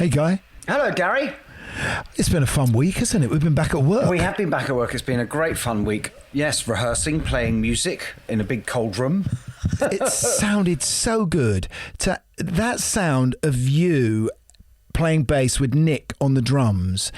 Hey, Guy. Hello, Gary. It's been a fun week, hasn't it? We've been back at work. We have been back at work. It's been a great fun week. Yes, rehearsing, playing music in a big cold room. It sounded so good. That sound of you playing bass with Nick on the drums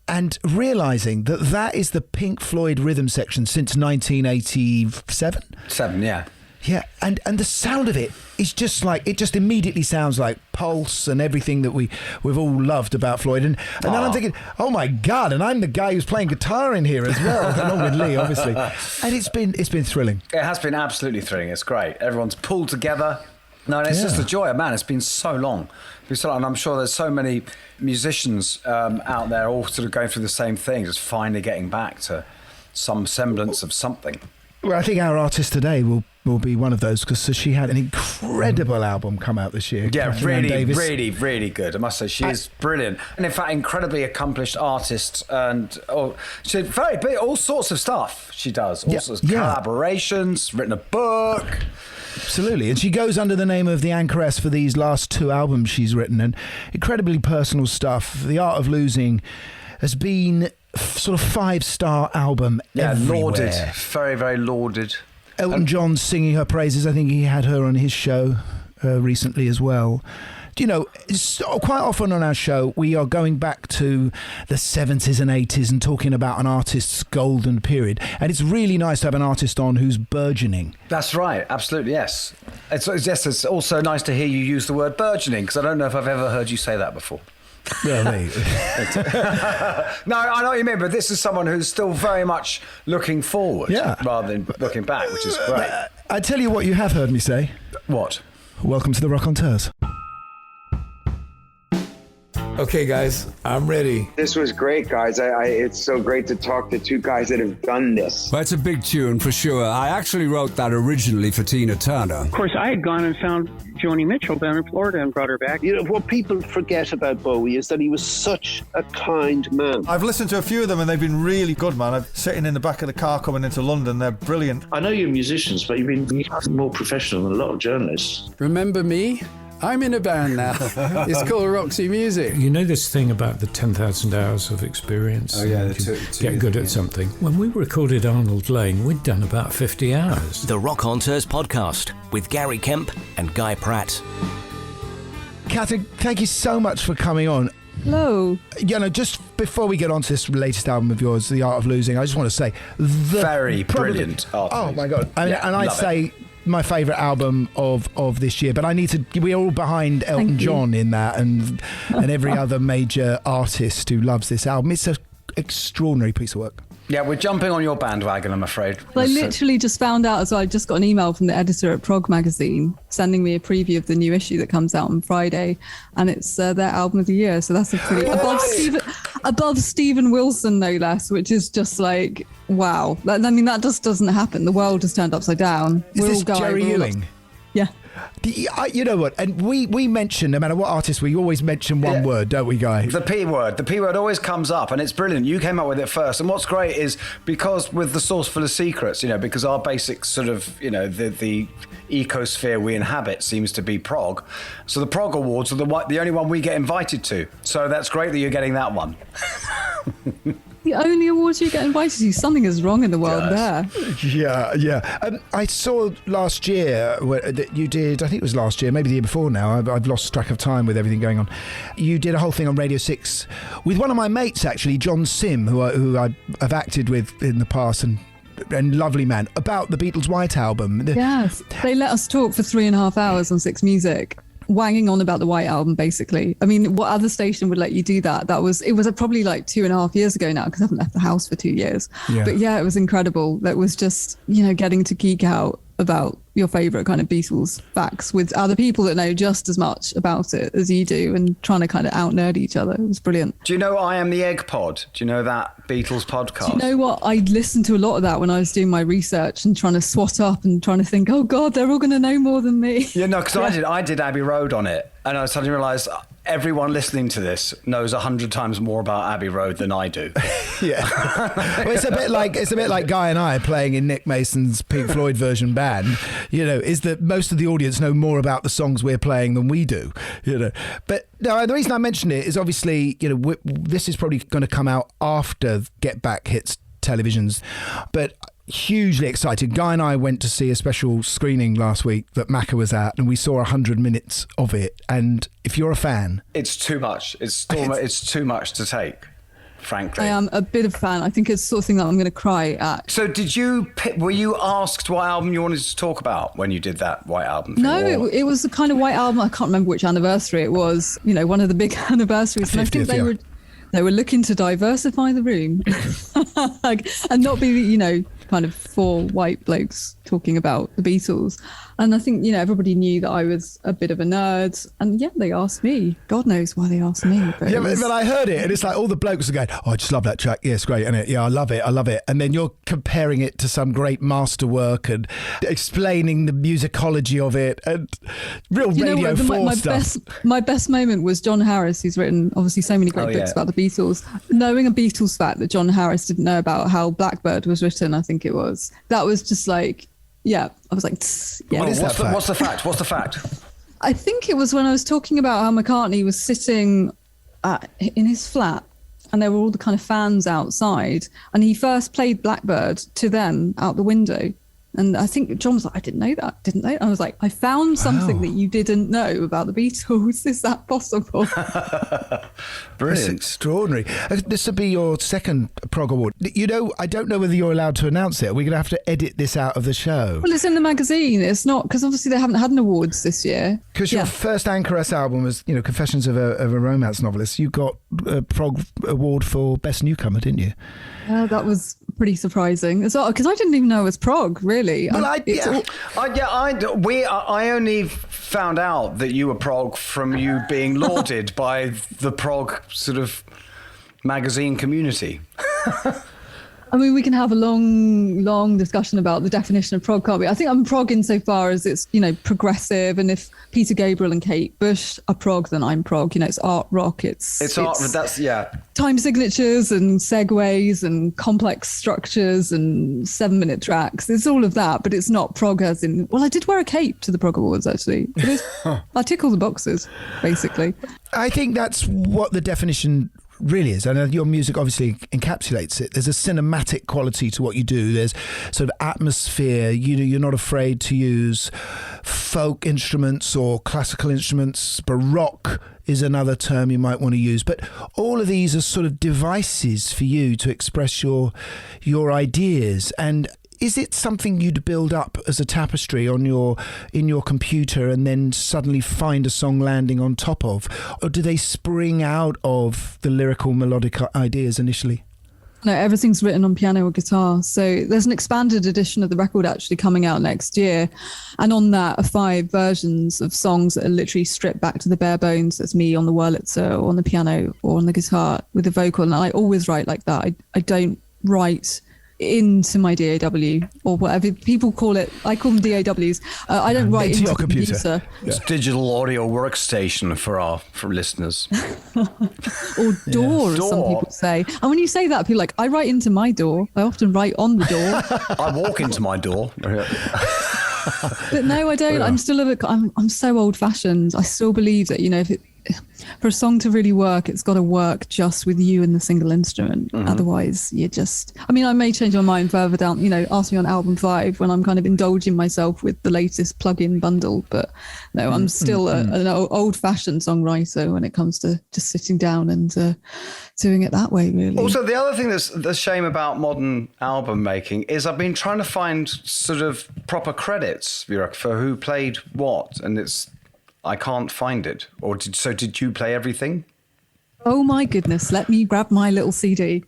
and realising that is the Pink Floyd rhythm section since 1987? Yeah. Yeah, and the sound of it is just like, it just immediately sounds like Pulse and everything that we've all loved about Floyd. And then I'm thinking, oh my God, and I'm the guy who's playing guitar in here as well, along with Lee, obviously. And it's been thrilling. It has been absolutely thrilling. It's great. Everyone's pulled together. No, and it's just a joy. Man, it's been so long. And I'm sure there's so many musicians out there all sort of going through the same thing, just finally getting back to some semblance of something. Well, I think our artist today will be one of those, because she had an incredible album come out this year. Yeah, Catherine Anne Davies. really good. I must say, she is brilliant. And in fact, incredibly accomplished artist. And she's very big, all sorts of stuff she does. All sorts of collaborations, written a book. Absolutely. And she goes under the name of the Anchoress for these last two albums she's written. And incredibly personal stuff. The Art of Losing has been sort of 5-star album everywhere. Lauded. Very, very lauded. Elton John singing her praises. I think he had her on his show recently as well. Do you know, quite often on our show, we are going back to the 70s and 80s and talking about an artist's golden period. And it's really nice to have an artist on who's burgeoning. That's right. Absolutely, yes. It's also nice to hear you use the word burgeoning, because I don't know if I've ever heard you say that before. Really? No, I know what you mean, but this is someone who's still very much looking forward rather than looking back, which is great. I tell you what you have heard me say. What? Welcome to the Rockonteurs. Okay, guys, I'm ready. This was great, guys. It's so great to talk to two guys that have done this. Well, it's a big tune for sure. I actually wrote that originally for Tina Turner. Of course, I had gone and found Joni Mitchell down in Florida and brought her back. You know, what people forget about Bowie is that he was such a kind man. I've listened to a few of them and they've been really good, man. I'm sitting in the back of the car coming into London. They're brilliant. I know you're musicians, but you've been more professional than a lot of journalists. Remember me? I'm in a band now. It's called Roxy Music. You know this thing about the 10,000 hours of experience? Oh, yeah. Get good at something. When we recorded Arnold Lane, we'd done about 50 hours. The Rockonteurs podcast with Gary Kemp and Guy Pratt. Catherine, thank you so much for coming on. Hello. You know, just before we get on to this latest album of yours, The Art of Losing, I just want to say... Very brilliant art. Oh, my God. I'd say... my favourite album of this year, but we're all behind Elton John in that, and every other major artist who loves this album. It's an extraordinary piece of work. Yeah, we're jumping on your bandwagon, I'm afraid. Well, I literally just found out as well. I just got an email from the editor at Prog magazine sending me a preview of the new issue that comes out on Friday, and it's their album of the year. So that's a pretty above Stephen Wilson, no less, which is just like, wow. That just doesn't happen. The world has turned upside down. Is this Jerry Ewing? Yeah. You know what? And we mention, no matter what artist, we always mention one word, don't we, Guy? The P word. The P word always comes up, and it's brilliant. You came up with it first. And what's great is because with The Source Full of Secrets, you know, because our basic sort of, you know, the ecosphere we inhabit seems to be prog. So the Prog Awards are the only one we get invited to. So that's great that you're getting that one. The only awards you get invited to, something is wrong in the world there. Yeah. I saw last year that you did, I think it was last year, maybe the year before now, I've lost track of time with everything going on. You did a whole thing on Radio 6 with one of my mates, actually, John Sim, who I've acted with in the past, and lovely man, about the Beatles' White Album. Yes, they let us talk for 3.5 hours on 6 Music. Wanging on about the White Album, basically. I mean, what other station would let you do that? It was probably like 2.5 years ago now, because I haven't left the house for 2 years. Yeah. But yeah, it was incredible. That was just, you know, getting to geek out about your favourite kind of Beatles facts with other people that know just as much about it as you do, and trying to kind of out-nerd each other. It was brilliant. Do you know I Am the Egg Pod? Do you know that Beatles podcast? Do you know what? I listened to a lot of that when I was doing my research and trying to swat up and trying to think, oh God, they're all going to know more than me. Yeah, no, because I did Abbey Road on it. And I suddenly realised everyone listening to this knows 100 times more about Abbey Road than I do. Yeah. Well, it's a bit like Guy and I playing in Nick Mason's Pink Floyd version band. Is that most of the audience know more about the songs we're playing than we do. But no, the reason I mentioned it is obviously this is probably going to come out after Get Back hits televisions, but hugely excited. Guy and I went to see a special screening last week that Macca was at, and we saw 100 minutes of it. And if you're a fan, it's too much. It's too much to take, frankly. I am a bit of a fan. I think it's the sort of thing that I'm going to cry at. So were you asked what album you wanted to talk about when you did that White Album thing? No, it was the kind of White Album. I can't remember which anniversary it was. One of the big anniversaries. 50th, and I think they were looking to diversify the room and not be, kind of four white blokes talking about the Beatles. And I think, everybody knew that I was a bit of a nerd. And yeah, they asked me. God knows why they asked me. But I heard it, and it's like all the blokes are going, "Oh, I just love that track. Yeah, it's great, isn't it? Yeah, I love it. And then you're comparing it to some great masterwork and explaining the musicology of it and real Radio 4 stuff. My best moment was John Harris, who's written obviously so many great books about the Beatles. Knowing a Beatles fact that John Harris didn't know about how Blackbird was written, I think it was. That was just like, yeah, I was like, yeah. What's the fact? I think it was when I was talking about how McCartney was sitting in his flat and there were all the kind of fans outside, and he first played Blackbird to them out the window. And I think John was like, I didn't know that. I was like, I found something that you didn't know about the Beatles. Is that possible? Brilliant. That's extraordinary. This will be your second Prog Award. I don't know whether you're allowed to announce it. We're going to have to edit this out of the show. Well, it's in the magazine. It's not, because obviously they haven't had an awards this year. Because your first Anchoress album was, Confessions of a Romance Novelist. You got a Prog Award for Best Newcomer, didn't you? That was pretty surprising as well, because I didn't even know it was prog, really. Well, I only found out that you were prog from you being lauded by the prog sort of magazine community. I mean, we can have a long discussion about the definition of prog, can't we? I think I'm prog insofar as it's, progressive. And if Peter Gabriel and Kate Bush are prog, then I'm prog. It's art rock. It's art. That's, yeah. Time signatures and segues and complex structures and 7-minute tracks. It's all of that, but it's not prog as in, well, I did wear a cape to the Prog Awards, actually. I tick all the boxes, basically. I think that's what the definition really is. And your music obviously encapsulates it. There's a cinematic quality to what you do. There's sort of atmosphere. You're not afraid to use folk instruments or classical instruments. Baroque is another term you might want to use. But all of these are sort of devices for you to express your ideas. And is it something you'd build up as a tapestry in your computer and then suddenly find a song landing on top of? Or do they spring out of the lyrical melodic ideas initially? No, everything's written on piano or guitar. So there's an expanded edition of the record actually coming out next year. And on that are 5 versions of songs that are literally stripped back to the bare bones. That's me on the Wurlitzer or on the piano or on the guitar with a vocal. And I always write like that. I don't write into my DAW or whatever people call it. I call them DAWs. I don't write into your computer. It's digital audio workstation for listeners. Or DAW, as some people say. And when you say that, people are like, I write into my DAW. I often write on the DAW. I walk into my DAW. But no, I don't. I'm still I'm so old fashioned. I still believe that, for a song to really work, it's got to work just with you and the single instrument. Mm-hmm. Otherwise, I may change my mind further down, ask me on album 5 when I'm kind of indulging myself with the latest plug-in bundle. But no, I'm still an old-fashioned songwriter when it comes to just sitting down and doing it that way, really. Also, the other thing that's the shame about modern album making is I've been trying to find sort of proper credits for who played what, and I can't find it. Did you play everything? Oh my goodness, let me grab my little CD.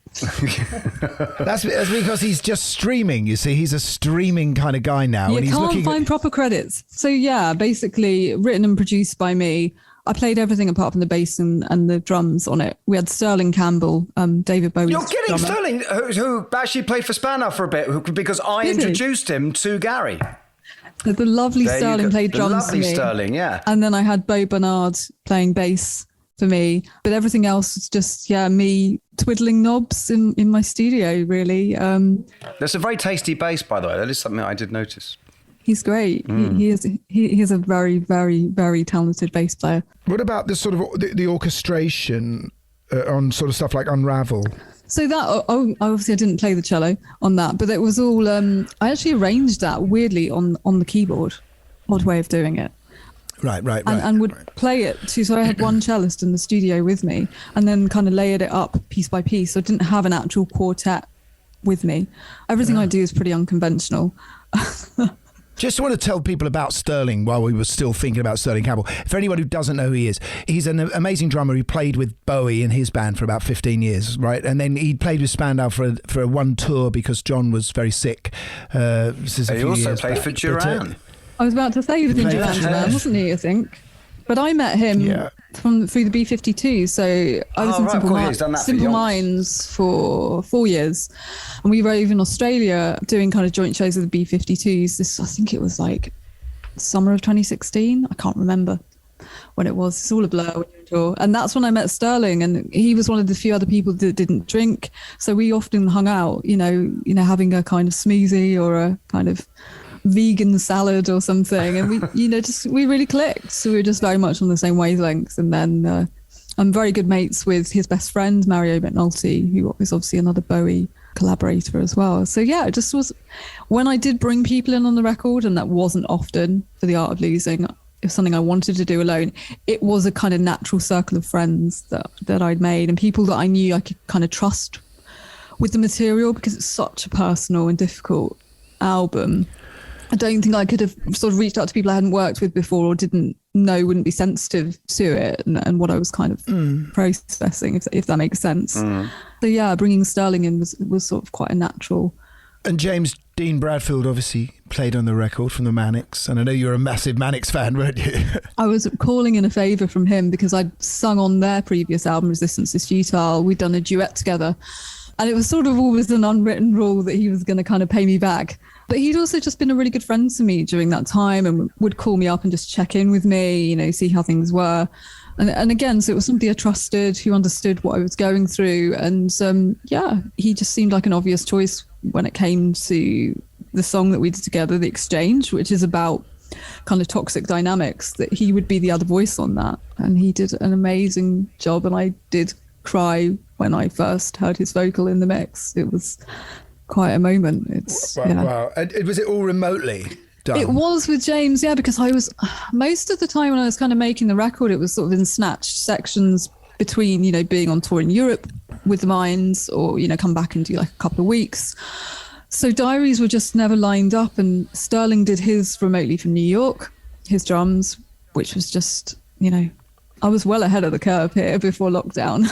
That's because he's just streaming, you see. He's a streaming kind of guy now. You can't find proper credits. So yeah, basically written and produced by me. I played everything apart from the bass and the drums on it. We had Sterling Campbell, David Bowie's You're kidding, drummer. Sterling, who actually played for Spandau for a bit, because I introduced him to Gary. The lovely There you Sterling go. played The drums lovely for me. Sterling, yeah. And then I had Bo Bernard playing bass for me. But everything else was just, me twiddling knobs in my studio, really. There's a very tasty bass, by the way. That is something I did notice. He's great. He is a very, very, very talented bass player. What about the sort of the orchestration on sort of stuff like Unravel? So that, obviously I didn't play the cello on that, but it was all, I actually arranged that weirdly on the keyboard. Odd way of doing it. Right. And would play it too. So I had one cellist in the studio with me and then kind of layered it up piece by piece. So I didn't have an actual quartet with me. Everything I do is pretty unconventional. Just want to tell people about Sterling while we were still thinking about Sterling Campbell. For anyone who doesn't know who he is, he's an amazing drummer who played with Bowie in his band for about 15 years, right? And then he played with Spandau for one tour because John was very sick. He also played for Duran. I was about to say he was in Duran Duran, wasn't he, I think? But I met him through the B-52, so I was in Simple Minds for 4 years. And we were over in Australia doing kind of joint shows with the B-52s. I think it was like summer of 2016. I can't remember when it was. It's all a blur. And that's when I met Sterling, and he was one of the few other people that didn't drink. So we often hung out, having a kind of smoothie or a kind of vegan salad or something, and we really clicked. So we were just very much on the same wavelength. And then I'm very good mates with his best friend Mario McNulty, who is obviously another Bowie collaborator as well. So it just was, when I did bring people in on the record, and that wasn't often for The Art of Losing, it was something I wanted to do alone. It was a kind of natural circle of friends that I'd made, and people that I knew I could kind of trust with the material, because it's such a personal and difficult album. I don't think I could have sort of reached out to people I hadn't worked with before or didn't know wouldn't be sensitive to it and what I was kind of processing, if that makes sense. So bringing Sterling in was sort of quite a natural. And James Dean Bradfield obviously played on the record from the Manics, and I know you're a massive Manics fan, weren't you? I was calling in a favour from him because I'd sung on their previous album, Resistance is Futile. We'd done a duet together, and it was sort of always an unwritten rule that he was going to kind of pay me back. But he'd also just been a really good friend to me during that time and would call me up and just check in with me, see how things were. And again, so it was somebody I trusted, who understood what I was going through. And he just seemed like an obvious choice when it came to the song that we did together, The Exchange, which is about kind of toxic dynamics, that he would be the other voice on that. And he did an amazing job. And I did cry when I first heard his vocal in the mix. It was quite a moment. Wow. Was it all remotely done? It was with James, because I was, most of the time when I was kind of making the record, it was sort of in snatched sections between, being on tour in Europe with the Minds, or, come back and do like a couple of weeks. So diaries were just never lined up, and Sterling did his remotely from New York, his drums, which was just, I was well ahead of the curve here before lockdown.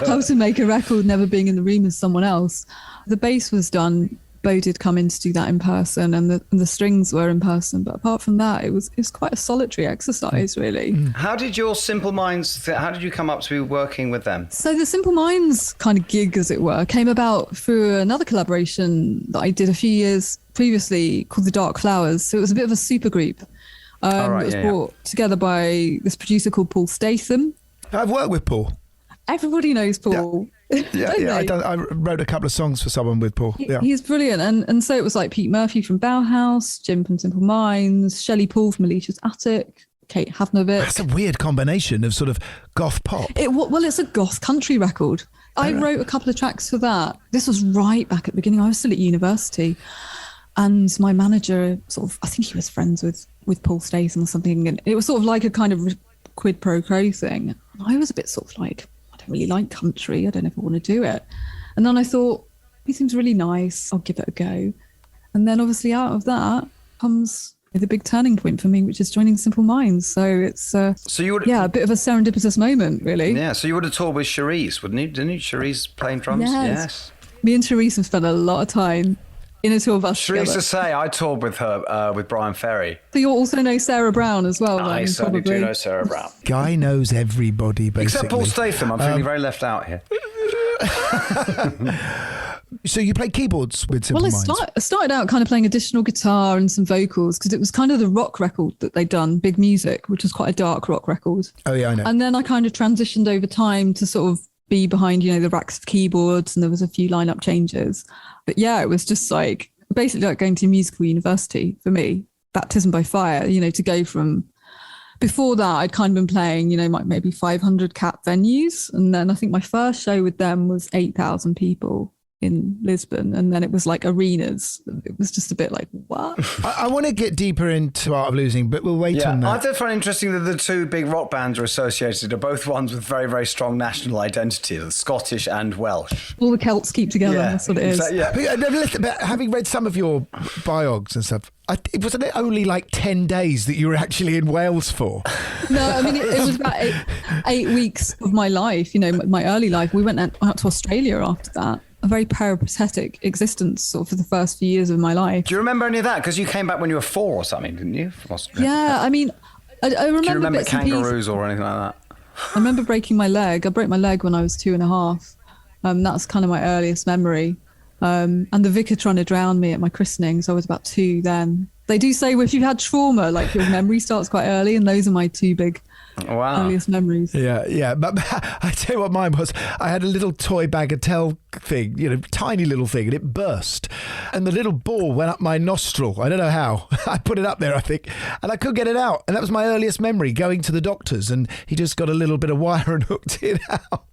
How to make a record never being in the room with someone else. The bass was done. Bo did come in to do that in person, and the strings were in person. But apart from that, it was quite a solitary exercise, really. How did your Simple Minds, how did you come up to be working with them? So the Simple Minds kind of gig, as it were, came about through another collaboration that I did a few years previously called The Dark Flowers. So it was a bit of a super group. It was brought together by this producer called Paul Statham. I've worked with Paul. Everybody knows Paul. I wrote a couple of songs for someone with Paul. He's brilliant. And so it was like Pete Murphy from Bauhaus, Jim from Simple Minds, Shelley Paul from Alicia's Attic, Kate Havnovic. That's a weird combination of sort of goth pop. It's a goth country record. I wrote a couple of tracks for that. This was right back at the beginning. I was still at university. And my manager I think he was friends with Paul Statham or something. And it was sort of like a kind of quid pro quo thing. I was a bit sort of like, I don't really like country. I don't know if I want to do it. And then I thought, he seems really nice. I'll give it a go. And then obviously out of that comes the big turning point for me, which is joining Simple Minds. So it's a bit of a serendipitous moment, really. Yeah, so you would have toured with Cherise, wouldn't you? Didn't you? Cherise playing drums? Yes. Me and Cherise have spent a lot of time in a tour bus together. Cherise to say, I toured with her, with Brian Ferry. So you also know Sarah Brown as well. I certainly do know Sarah Brown. Guy knows everybody, basically. Except Paul Statham. I'm feeling very left out here. So you played keyboards with Simple Minds? I started out kind of playing additional guitar and some vocals because it was kind of the rock record that they'd done, Big Music, which was quite a dark rock record. Oh, yeah, I know. And then I kind of transitioned over time to sort of be behind, the racks of keyboards, and there was a few lineup changes. But yeah, it was just like basically like going to musical university for me, baptism by fire, to go from... Before that, I'd kind of been playing, maybe 500 cap venues. And then I think my first show with them was 8,000 people in Lisbon. And then it was like arenas. It was just a bit like, what? I want to get deeper into Art of Losing, but we'll wait on that. I did find it interesting that the two big rock bands are associated are both ones with very, very strong national identity, the Scottish and Welsh. All the Celts keep together, that's what it is. But having read some of your biogs and stuff, it wasn't only like 10 days that you were actually in Wales for? No, I mean, it was about eight weeks of my life, my early life. We went out to Australia after that. A very peripatetic existence sort of for the first few years of my life. Do you remember any of that? Because you came back when you were 4 or something, didn't you? From Australia? Yeah, I mean, I remember. Do you remember bits and kangaroos or anything like that? I remember breaking my leg. I broke my leg when I was 2.5. That's kind of my earliest memory. And the vicar trying to drown me at my christening, so I was about 2 then. They do say if you've had trauma, like your memory starts quite early, and those are my 2 big earliest memories. Yeah. But I tell you what mine was. I had a little toy bagatelle thing, tiny little thing, and it burst. And the little ball went up my nostril. I don't know how. I put it up there, I think, and I couldn't get it out. And that was my earliest memory, going to the doctors, and he just got a little bit of wire and hooked it out.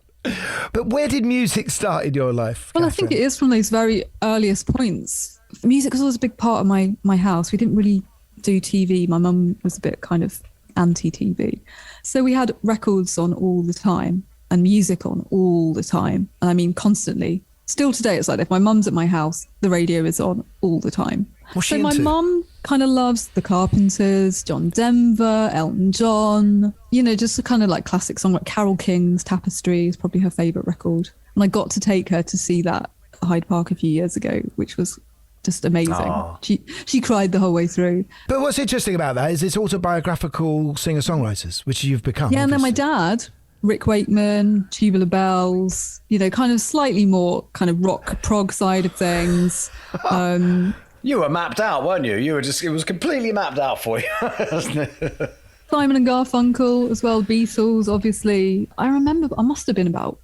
But where did music start in your life, Well, Catherine? I think it is from those very earliest points. Music was always a big part of my house. We didn't really do TV. My mum was a bit kind of anti-TV. So we had records on all the time and music on all the time. And I mean, constantly. Still today, it's like if my mum's at my house, the radio is on all the time. What's she so my into? mum kind of loves the Carpenters, John Denver, Elton John, just a kind of like classic song like Carole King's Tapestry is probably her favourite record. And I got to take her to see that at Hyde Park a few years ago, which was just amazing. Aww. She cried the whole way through. But what's interesting about that is it's autobiographical singer-songwriters, which you've become. Yeah, obviously. and then my dad, Rick Wakeman, Tubular Bells, kind of slightly more kind of rock prog side of things. You were mapped out, weren't you? It was completely mapped out for you, wasn't it? Simon and Garfunkel as well, Beatles, obviously. I remember I must have been about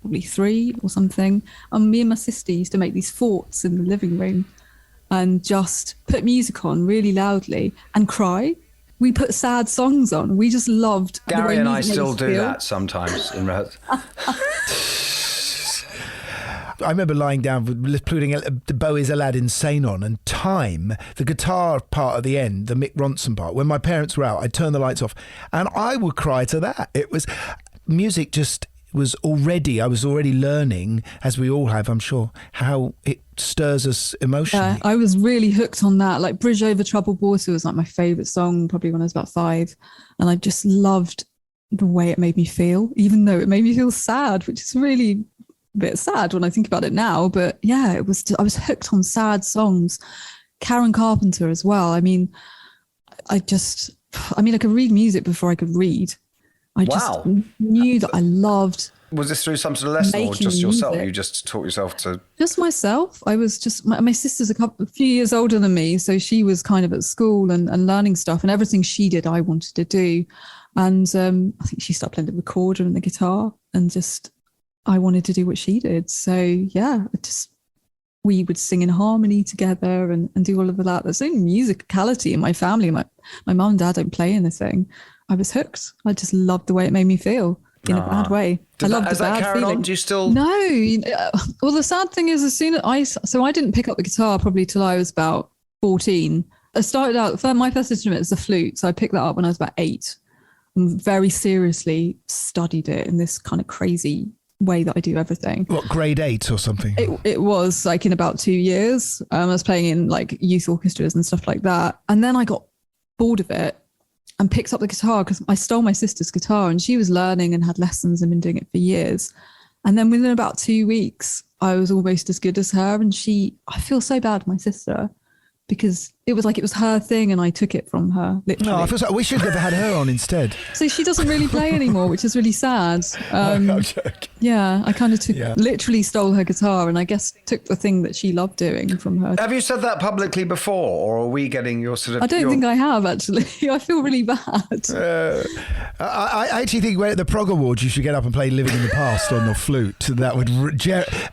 probably 3 or something. Me and my sister used to make these forts in the living room and just put music on really loudly and cry. We put sad songs on. We just loved the way Gary and I music made still us do feel. that sometimes. I remember lying down with putting Bowie's Aladdin Sane on, and Time, the guitar part at the end, the Mick Ronson part, when my parents were out, I'd turn the lights off and I would cry to that. It was music just... I was already learning, as we all have, I'm sure, how it stirs us emotionally. Yeah, I was really hooked on that. Like Bridge Over Troubled Water was like my favourite song, probably when I was about 5. And I just loved the way it made me feel, even though it made me feel sad, which is really a bit sad when I think about it now. But yeah, I was hooked on sad songs. Karen Carpenter as well. I mean, I could read music before I could read. I just knew that I loved. Was this through some sort of lesson or just yourself? Music. You just taught yourself to... Just myself. I was just... My sister's a few years older than me, so she was kind of at school and learning stuff, and everything she did, I wanted to do. And I think she started playing the recorder and the guitar, and just I wanted to do what she did. So yeah, we would sing in harmony together and do all of that. There's no musicality in my family. My mum and dad don't play anything. I was hooked. I just loved the way it made me feel in a bad way. I loved the bad feeling. Do you still? No. Well, the sad thing is, as soon as I didn't pick up the guitar probably till I was about 14. I started out, my first instrument is the flute. So I picked that up when I was about 8 and very seriously studied it in this kind of crazy way that I do everything. What, grade 8 or something? It was like in about 2 years. I was playing in like youth orchestras and stuff like that. And then I got bored of it and picked up the guitar because I stole my sister's guitar and she was learning and had lessons and been doing it for years. And then within about 2 weeks, I was almost as good as her. And I feel so bad for my sister because it was like it was her thing and I took it from her, literally. No, I feel so, we should have had her on instead. So she doesn't really play anymore, which is really sad. I'm joking. Yeah, I kind of literally stole her guitar and I guess took the thing that she loved doing from her. Have you said that publicly before, or are we getting your sort of... I don't think I have, actually. I feel really bad. I actually think at the Prog Awards you should get up and play Living in the Past on the flute. That would...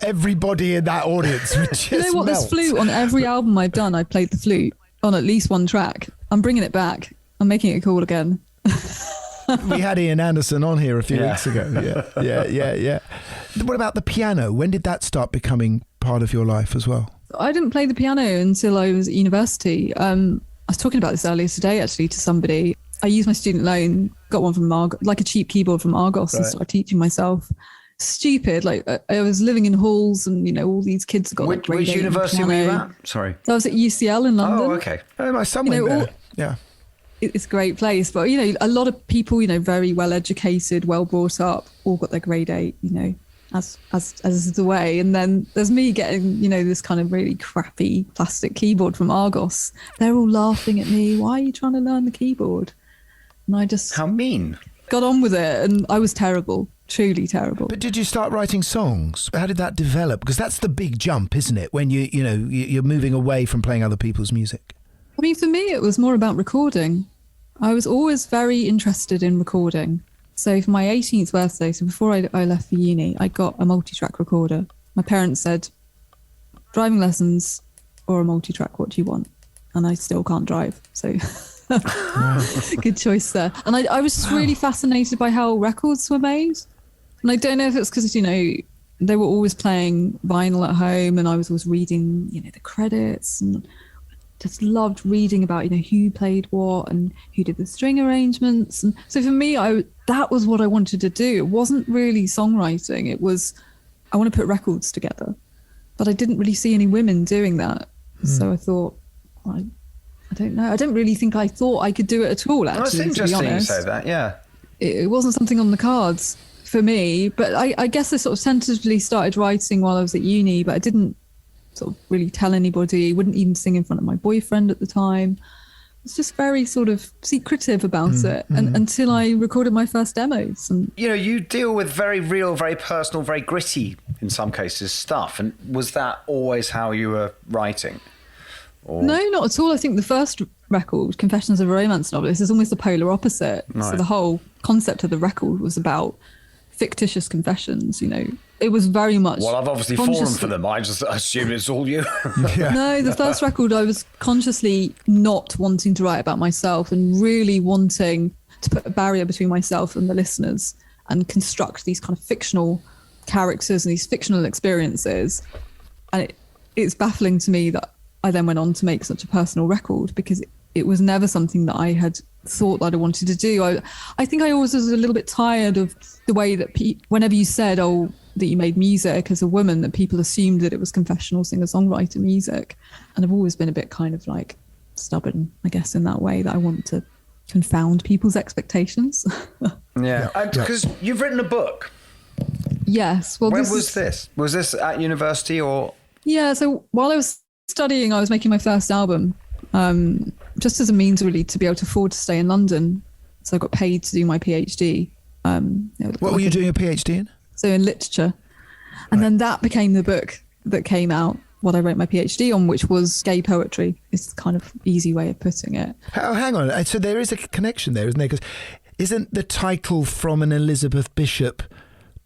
everybody in that audience would just You know what? melt. This flute, on every album I've done, I played the flute on at least one track. I'm bringing it back. I'm making it cool again. We had Ian Anderson on here a few weeks ago. Yeah. What about the piano? When did that start becoming part of your life as well? I didn't play the piano until I was at university. I was talking about this earlier today, actually, to somebody. I used my student loan, got one from like a cheap keyboard from Argos, and started teaching myself. Stupid. Like I was living in halls and, you know, all these kids have got like grade 8 Which university were you at? Sorry. So I was at UCL in London. Oh, okay. Oh, my son went there. Yeah. It's a great place, but you know, a lot of people, you know, very well educated, well brought up, all got their grade 8, you know, as is the way. And then there's me getting, you know, this kind of really crappy plastic keyboard from Argos. They're all laughing at me. Why are you trying to learn the keyboard? And I just... How mean. Got on with it, and I was terrible. Truly terrible. But did you start writing songs? How did that develop? Because that's the big jump, isn't it? When you're moving away from playing other people's music. I mean, for me, it was more about recording. I was always very interested in recording. So for my 18th birthday, so before I left for uni, I got a multi-track recorder. My parents said, driving lessons or a multi-track, what do you want? And I still can't drive, so good choice there. And I was just really fascinated by how records were made. And I don't know if it's because, you know, they were always playing vinyl at home and I was always reading, you know, the credits, and just loved reading about, you know, who played what and who did the string arrangements. And so for me, that was what I wanted to do. It wasn't really songwriting. It was, I want to put records together. But I didn't really see any women doing that. So I thought, I don't know. I don't really think I thought I could do it at all, actually. Well, it's interesting you say that, yeah. It wasn't something on the cards for me, but I guess I sort of tentatively started writing while I was at uni, but I didn't sort of really tell anybody, wouldn't even sing in front of my boyfriend at the time. It's just very sort of secretive about it until I recorded my first demos. And you know, you deal with very real, very personal, very gritty, in some cases, stuff. And was that always how you were writing? Or... No, not at all. I think the first record, Confessions of a Romance Novelist, is almost the polar opposite. Right. So the whole concept of the record was about fictitious confessions, you know. It was very much... Well, I've obviously fallen for them. I just assume it's all you. No, the first record, I was consciously not wanting to write about myself and really wanting to put a barrier between myself and the listeners and construct these kind of fictional characters and these fictional experiences. And it's baffling to me that I then went on to make such a personal record, because it was never something that I had thought that I wanted to do. I think I always was a little bit tired of the way that whenever you said, oh, that you made music as a woman, that people assumed that it was confessional singer-songwriter music. And I've always been a bit kind of like stubborn, I guess, in that way, that I want to confound people's expectations. Yeah, because you've written a book. Yes. Well, when was this? Was this at university or? Yeah, so while I was studying, I was making my first album, just as a means really to be able to afford to stay in London. So I got paid to do my PhD. What were you doing a PhD in? So in literature. And then that became the book that came out, what I wrote my PhD on, which was gay poetry. It's kind of easy way of putting it. Hang on. So there is a connection there, isn't there? Because isn't the title from an Elizabeth Bishop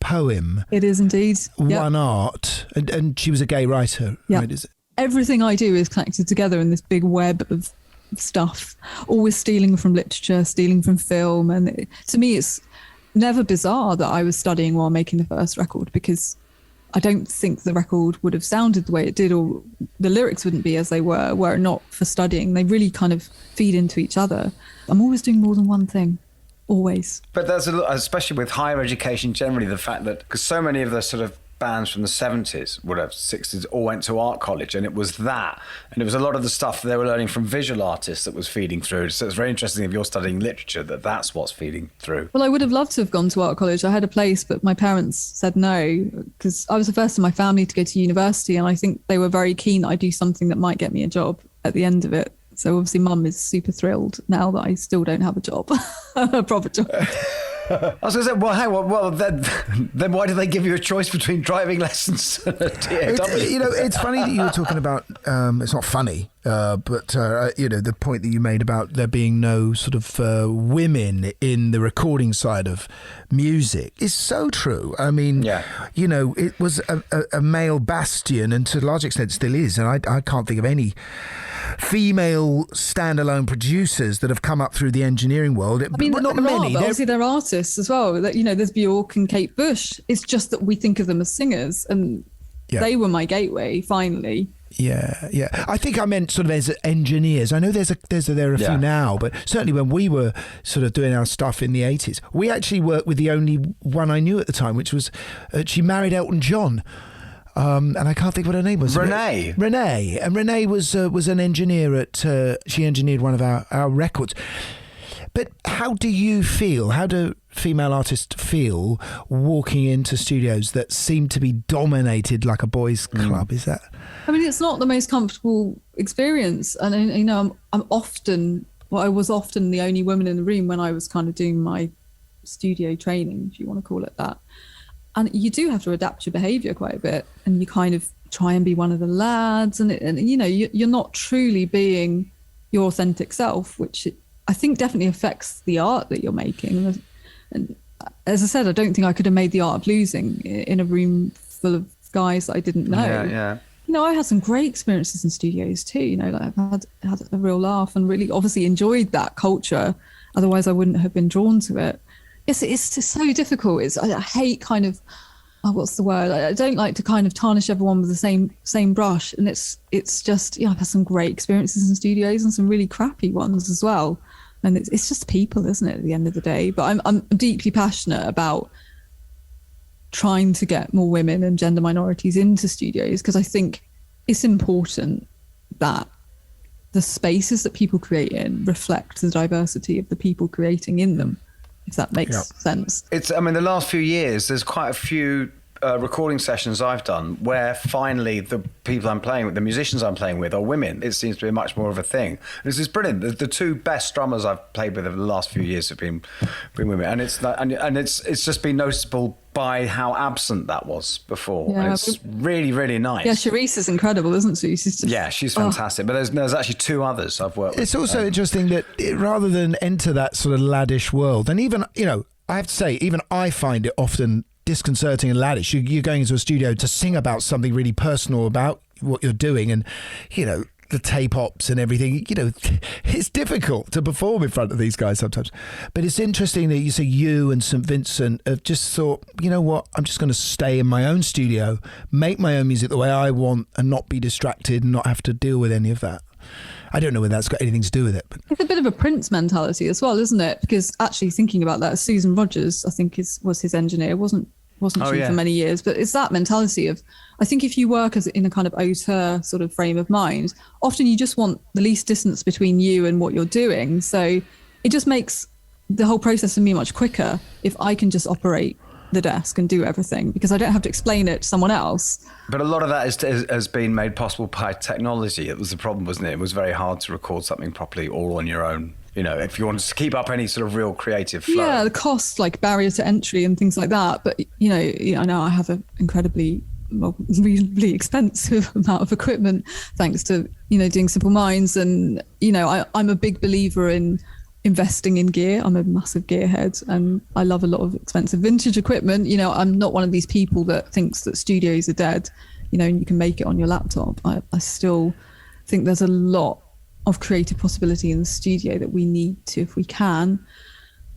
poem? It is indeed. One Art. And she was a gay writer, right? Is it? Everything I do is connected together in this big web of stuff, always stealing from literature, stealing from film. And to me, it's never bizarre that I was studying while making the first record, because I don't think the record would have sounded the way it did, or the lyrics wouldn't be as they were it not for studying. They really kind of feed into each other. I'm always doing more than one thing. Always. But there's especially with higher education generally, the fact that, because so many of the sort of bands from the 70s, whatever, 60s, all went to art college, and it was that. And it was a lot of the stuff they were learning from visual artists that was feeding through. So it's very interesting if you're studying literature that's what's feeding through. Well, I would have loved to have gone to art college. I had a place, but my parents said no, because I was the first in my family to go to university, and I think they were very keen that I do something that might get me a job at the end of it. So obviously mum is super thrilled now that I still don't have a job, a proper job. I was going to say, well, hang on, well, then why did they give you a choice between driving lessons and a TAW? It's funny that you were talking about, it's not funny, but the point that you made about there being no sort of women in the recording side of music is so true. I mean, it was a male bastion, and to a large extent still is, and I can't think of any female standalone producers that have come up through the engineering world. I mean, not many. Obviously, they're artists as well. That there's Bjork and Kate Bush. It's just that we think of them as singers, and they were my gateway finally. Yeah. I think I meant sort of as engineers. I know there are a few now, but certainly when we were sort of doing our stuff in the 80s, we actually worked with the only one I knew at the time, which was she married Elton John. And I can't think what her name was. Renee. And Renee was an engineer at. She engineered one of our records. But how do you feel? How do female artists feel walking into studios that seem to be dominated like a boys' club? Is that? I mean, it's not the most comfortable experience, and I was often the only woman in the room when I was kind of doing my studio training, if you want to call it that. And you do have to adapt your behaviour quite a bit, and you kind of try and be one of the lads, and you're not truly being your authentic self, which I think definitely affects the art that you're making. And as I said, I don't think I could have made the art of losing in a room full of guys that I didn't know. Yeah. I had some great experiences in studios too. I've had a real laugh and really obviously enjoyed that culture. Otherwise, I wouldn't have been drawn to it. It's just so difficult. I hate kind of, what's the word? I don't like to kind of tarnish everyone with the same brush. And it's just, I've had some great experiences in studios and some really crappy ones as well. And it's just people, isn't it, at the end of the day? But I'm deeply passionate about trying to get more women and gender minorities into studios, because I think it's important that the spaces that people create in reflect the diversity of the people creating in them. If that makes sense. The last few years, there's quite a few recording sessions I've done where finally the people I'm playing with, the musicians I'm playing with, are women. It seems to be much more of a thing. This is brilliant. The two best drummers I've played with over the last few years have been women, and it's just been noticeable by how absent that was before. Yeah, it's really, really nice. Yeah, Charisse is incredible, isn't she? She's fantastic. But there's actually two others I've worked with. It's also interesting that rather than enter that sort of laddish world, and even, I have to say, even I find it often disconcerting and laddish. You're going into a studio to sing about something really personal about what you're doing, and, the tape ops and everything, it's difficult to perform in front of these guys sometimes. But it's interesting that you say you and St. Vincent have just thought, you know what, I'm just going to stay in my own studio, make my own music the way I want, and not be distracted and not have to deal with any of that. I don't know whether that's got anything to do with it. But it's a bit of a Prince mentality as well, isn't it? Because actually thinking about that, Susan Rogers, I think was his engineer, wasn't she for many years? But it's that mentality of, I think if you work in a kind of auteur sort of frame of mind, often you just want the least distance between you and what you're doing. So it just makes the whole process for me much quicker if I can just operate the desk and do everything, because I don't have to explain it to someone else. But a lot of that has been made possible by technology. It was the problem, wasn't it? It was very hard to record something properly all on your own. If you wanted to keep up any sort of real creative flow. Yeah, the cost, like barrier to entry and things like that. But, I know I have an incredibly, reasonably expensive amount of equipment thanks to, doing Simple Minds. And, I'm a big believer in investing in gear. I'm a massive gearhead, and I love a lot of expensive vintage equipment. I'm not one of these people that thinks that studios are dead, and you can make it on your laptop. I still think there's a lot of creative possibility in the studio that we need to, if we can.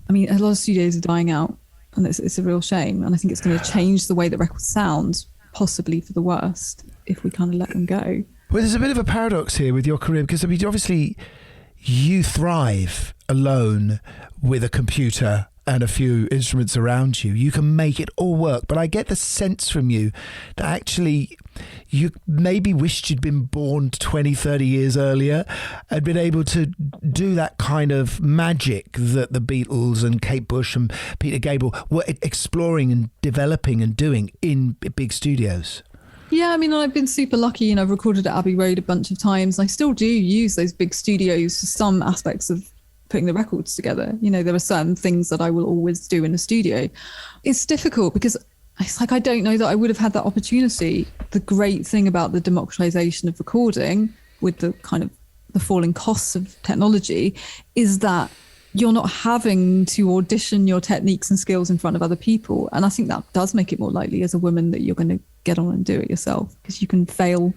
I mean, a lot of studios are dying out, and it's a real shame. And I think it's going to change the way that records sound, possibly for the worst, if we kind of let them go. Well, there's a bit of a paradox here with your career, because obviously you thrive alone with a computer and a few instruments around you. You can make it all work. But I get the sense from you that actually you maybe wished you'd been born 20, 30 years earlier and been able to do that kind of magic that the Beatles and Kate Bush and Peter Gabriel were exploring and developing and doing in big studios. Yeah, I mean, I've been super lucky. I've recorded at Abbey Road a bunch of times. I still do use those big studios for some aspects of putting the records together. There are certain things that I will always do in a studio. It's difficult because it's like I don't know that I would have had that opportunity. The great thing about the democratization of recording with the kind of the falling costs of technology is that you're not having to audition your techniques and skills in front of other people. And I think that does make it more likely as a woman that you're going to get on and do it yourself, because you can fail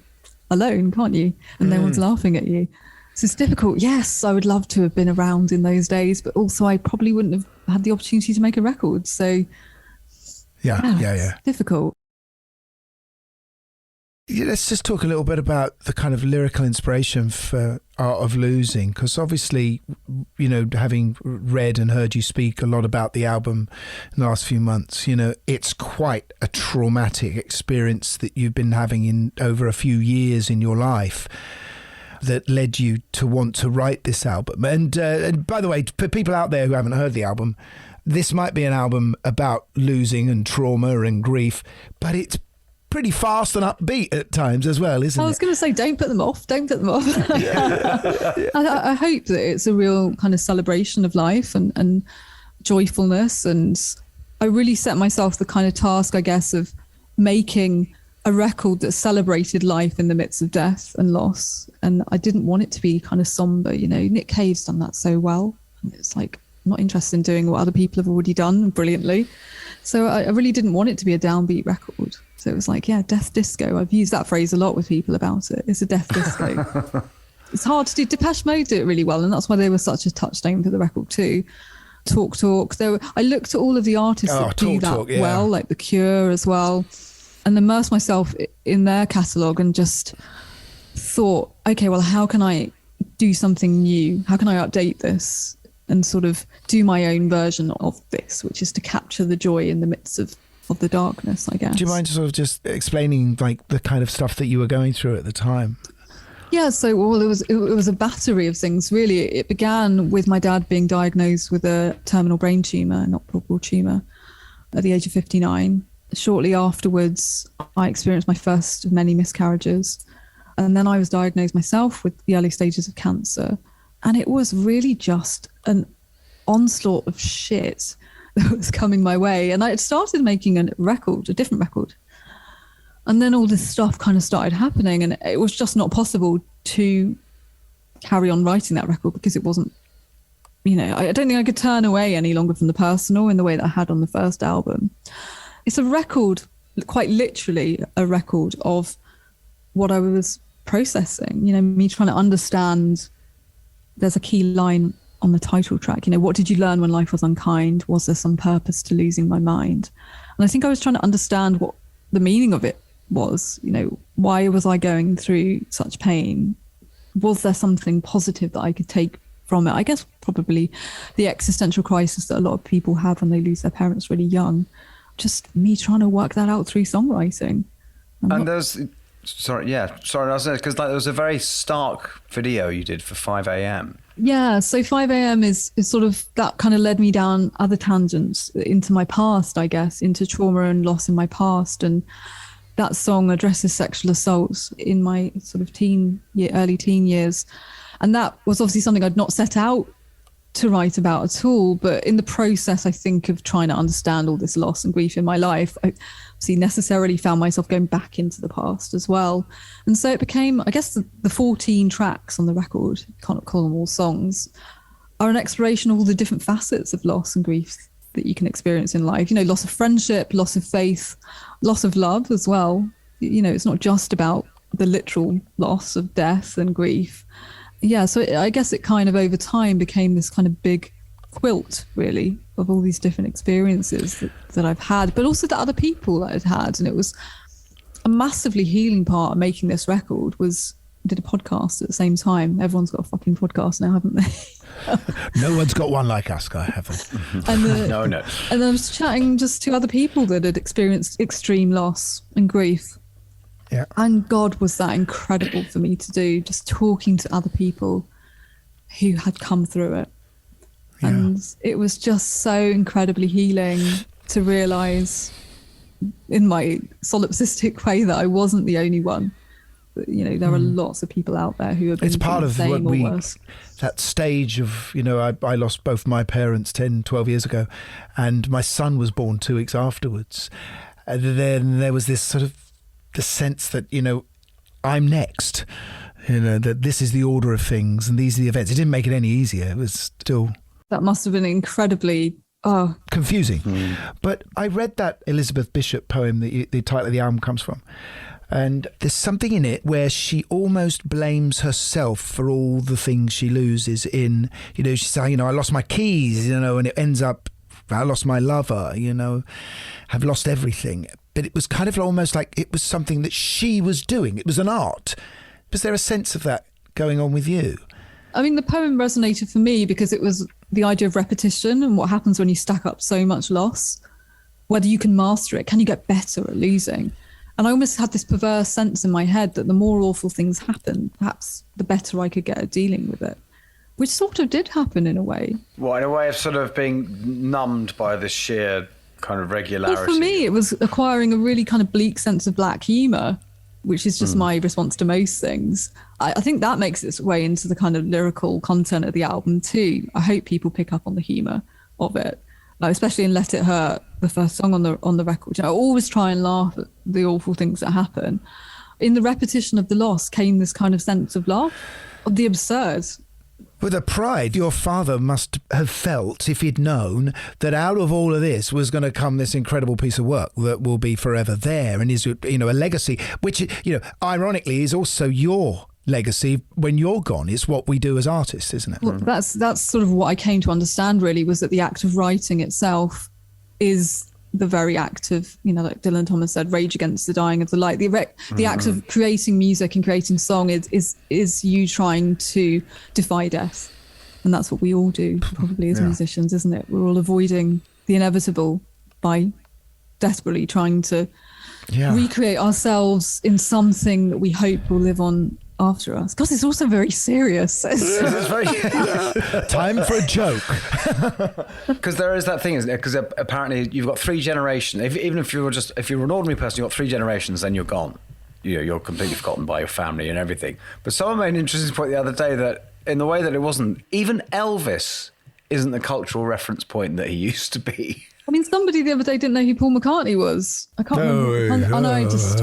alone, can't you? And no one's laughing at you. So it's difficult. Yes, I would love to have been around in those days, but also I probably wouldn't have had the opportunity to make a record. So yeah. Difficult. Yeah, let's just talk a little bit about the kind of lyrical inspiration for Art of Losing, because obviously, having read and heard you speak a lot about the album in the last few months, it's quite a traumatic experience that you've been having in over a few years in your life that led you to want to write this album. And by the way, for people out there who haven't heard the album, this might be an album about losing and trauma and grief, but it's pretty fast and upbeat at times as well, isn't it? I was going to say, don't put them off. I hope that it's a real kind of celebration of life and joyfulness. And I really set myself the kind of task, I guess, of making a record that celebrated life in the midst of death and loss. And I didn't want it to be kind of somber. Nick Cave's done that so well. It's like, I'm not interested in doing what other people have already done brilliantly. So I really didn't want it to be a downbeat record. So it was like, death disco. I've used that phrase a lot with people about it. It's a death disco. It's hard to do. Depeche Mode do it really well, and that's why they were such a touchstone for the record too. Talk. I looked at all of the artists that do that well, like The Cure as well, and immersed myself in their catalogue and just thought, okay, well, how can I do something new? How can I update this and sort of do my own version of this, which is to capture the joy in the midst of the darkness, I guess. Do you mind sort of just explaining like the kind of stuff that you were going through at the time? Yeah, so it was a battery of things, really. It began with my dad being diagnosed with a terminal brain tumour, an operable tumour, at the age of 59. Shortly afterwards, I experienced my first of many miscarriages. And then I was diagnosed myself with the early stages of cancer. And it was really just an onslaught of shit that was coming my way. And I had started making a different record. And then all this stuff kind of started happening, and it was just not possible to carry on writing that record because it wasn't, I don't think I could turn away any longer from the personal in the way that I had on the first album. It's a record, quite literally a record of what I was processing, me trying to understand. There's a key line on the title track, what did you learn when life was unkind? Was there some purpose to losing my mind? And I think I was trying to understand what the meaning of it was. Why was I going through such pain? Was there something positive that I could take from it? I guess probably the existential crisis that a lot of people have when they lose their parents really young. Just me trying to work that out through songwriting. Sorry, I was because there was a very stark video you did for 5 a.m. Yeah, so 5 a.m. is sort of, that kind of led me down other tangents into my past, I guess, into trauma and loss in my past. And that song addresses sexual assaults in my sort of early teen years. And that was obviously something I'd not set out to write about at all. But in the process, I think, of trying to understand all this loss and grief in my life, I necessarily found myself going back into the past as well. And so it became, I guess, the 14 tracks on the record, can't call them all songs, are an exploration of all the different facets of loss and grief that you can experience in life. Loss of friendship, loss of faith, loss of love as well. It's not just about the literal loss of death and grief. Yeah, so I guess it kind of over time became this kind of big quilt, really, of all these different experiences that I've had, but also the other people that I'd had. And it was a massively healing part of making this record. Did a podcast at the same time. Everyone's got a fucking podcast now, haven't they? No one's got one like us, I haven't. No. And I was chatting just to other people that had experienced extreme loss and grief. Yeah. And God, was that incredible for me to do, just talking to other people who had come through it. Yeah. And it was just so incredibly healing to realise in my solipsistic way that I wasn't the only one. But, there are lots of people out there who have been it's part of the same what or worse. That stage of, I lost both my parents 10, 12 years ago, and my son was born 2 weeks afterwards. And then there was this sort of the sense that, I'm next, that this is the order of things and these are the events. It didn't make it any easier. It was still... That must have been incredibly... confusing. But I read that Elizabeth Bishop poem that the title of the album comes from. And there's something in it where she almost blames herself for all the things she loses in, she's saying, I lost my keys, and it ends up, I lost my lover, I've lost everything. But it was kind of almost like it was something that she was doing. It was an art. Was there a sense of that going on with you? I mean, the poem resonated for me because it was the idea of repetition and what happens when you stack up so much loss, whether you can master it, can you get better at losing? And I almost had this perverse sense in my head that the more awful things happen, perhaps the better I could get at dealing with it, which sort of did happen in a way. Well, in a way of sort of being numbed by the sheer kind of regularity. Well, for me, it was acquiring a really kind of bleak sense of black humour, which is just my response to most things. I think that makes its way into the kind of lyrical content of the album too. I hope people pick up on the humour of it, especially in Let It Hurt, the first song on the record. I always try and laugh at the awful things that happen. In the repetition of the loss came this kind of sense of laugh, of the absurd. With a pride your father must have felt if he'd known that out of all of this was going to come this incredible piece of work that will be forever there and is, a legacy, which, ironically is also your legacy when you're gone. It's what we do as artists, isn't it? Well, that's sort of what I came to understand really, was that the act of writing itself is the very act of, like Dylan Thomas said, rage against the dying of the light. The act of creating music and creating song is you trying to defy death. And that's what we all do, probably as musicians, isn't it? We're all avoiding the inevitable by desperately trying to recreate ourselves in something that we hope will live on after us. Because it's also very serious. It's very time for a joke. Because there is that thing, isn't it? Because apparently you've got 3 generations. Even if you're an ordinary person, you've got 3 generations, then you're gone. You're completely forgotten by your family and everything. But someone made an interesting point the other day that in the way that it wasn't, even Elvis isn't the cultural reference point that he used to be. I mean, somebody the other day didn't know who Paul McCartney was. I can't remember. I know, I just...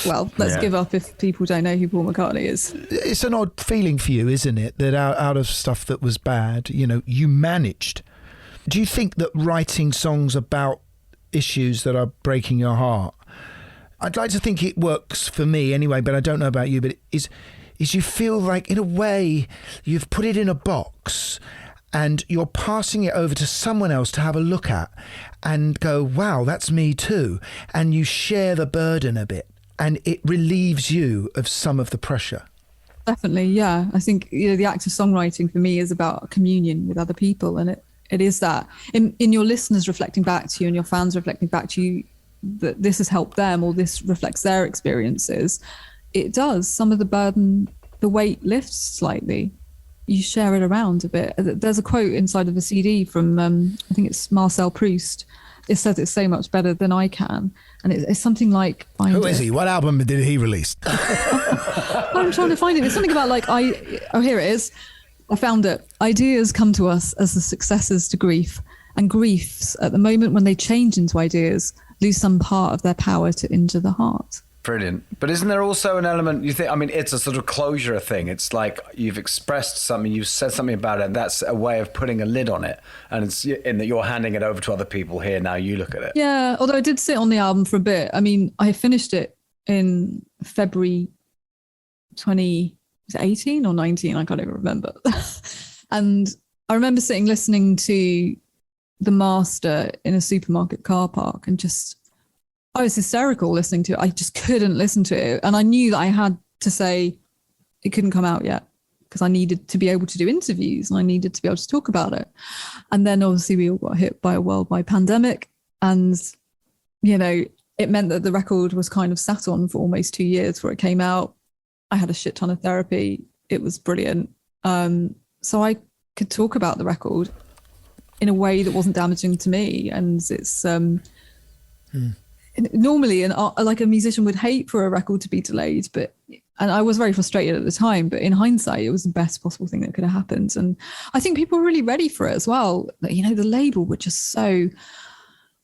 Well, let's give up if people don't know who Paul McCartney is. It's an odd feeling for you, isn't it? That out of stuff that was bad, you managed. Do you think that writing songs about issues that are breaking your heart, I'd like to think it works for me anyway, but I don't know about you, but is you feel like, in a way, you've put it in a box and you're passing it over to someone else to have a look at and go, wow, that's me too. And you share the burden a bit and it relieves you of some of the pressure. Definitely, yeah. I think, the act of songwriting for me is about communion with other people. And it is that. In your listeners reflecting back to you and your fans reflecting back to you that this has helped them or this reflects their experiences, it does. Some of the burden, the weight lifts slightly. You share it around a bit. There's a quote inside of a CD from, I think it's Marcel Proust. It says it's so much better than I can. And it's something like... Who is he? What album did he release? I'm trying to find it. It's something about here it is. I found it. Ideas come to us as the successors to grief. And griefs, at the moment when they change into ideas, lose some part of their power to injure the heart. Brilliant. But isn't there also an element, it's a sort of closure thing. It's like you've expressed something, you've said something about it, and that's a way of putting a lid on it. And it's in that you're handing it over to other people here, now you look at it. Yeah, although I did sit on the album for a bit. I mean, I finished it in February 2018 or 19, I can't even remember. And I remember listening to The Master in a supermarket car park and I was hysterical listening to it. I just couldn't listen to it. And I knew that I had to say it couldn't come out yet because I needed to be able to do interviews and I needed to be able to talk about it. And then obviously we all got hit by a worldwide pandemic. And, it meant that the record was kind of sat on for almost 2 years before it came out. I had a shit ton of therapy. It was brilliant. So I could talk about the record in a way that wasn't damaging to me. And it's... Normally, like a musician would hate for a record to be delayed, and I was very frustrated at the time, but in hindsight, it was the best possible thing that could have happened. And I think people were really ready for it as well. You know, the label were just so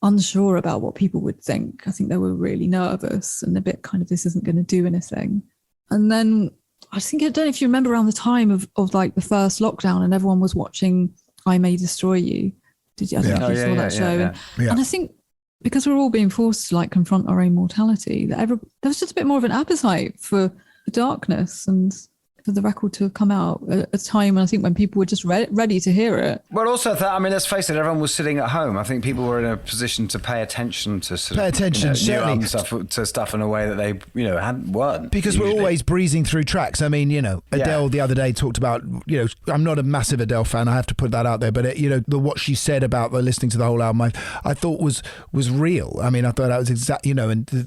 unsure about what people would think. I think they were really nervous and a bit kind of, this isn't going to do anything. And then I don't know if you remember around the time of like the first lockdown and everyone was watching I May Destroy You. Did you? I don't know if you saw that show. And I think because we're all being forced to like confront our own mortality, there was just a bit more of an appetite for the darkness and for the record to have come out at a time when I think when people were just ready to hear it. Well, also, I mean, let's face it, everyone was sitting at home. I think people were in a position to pay attention to new album stuff in a way that they, weren't. Because usually. We're always breezing through tracks. I mean, Adele the other day talked about, I'm not a massive Adele fan, I have to put that out there, but what she said about listening to the whole album, I thought was real. I mean, I thought that was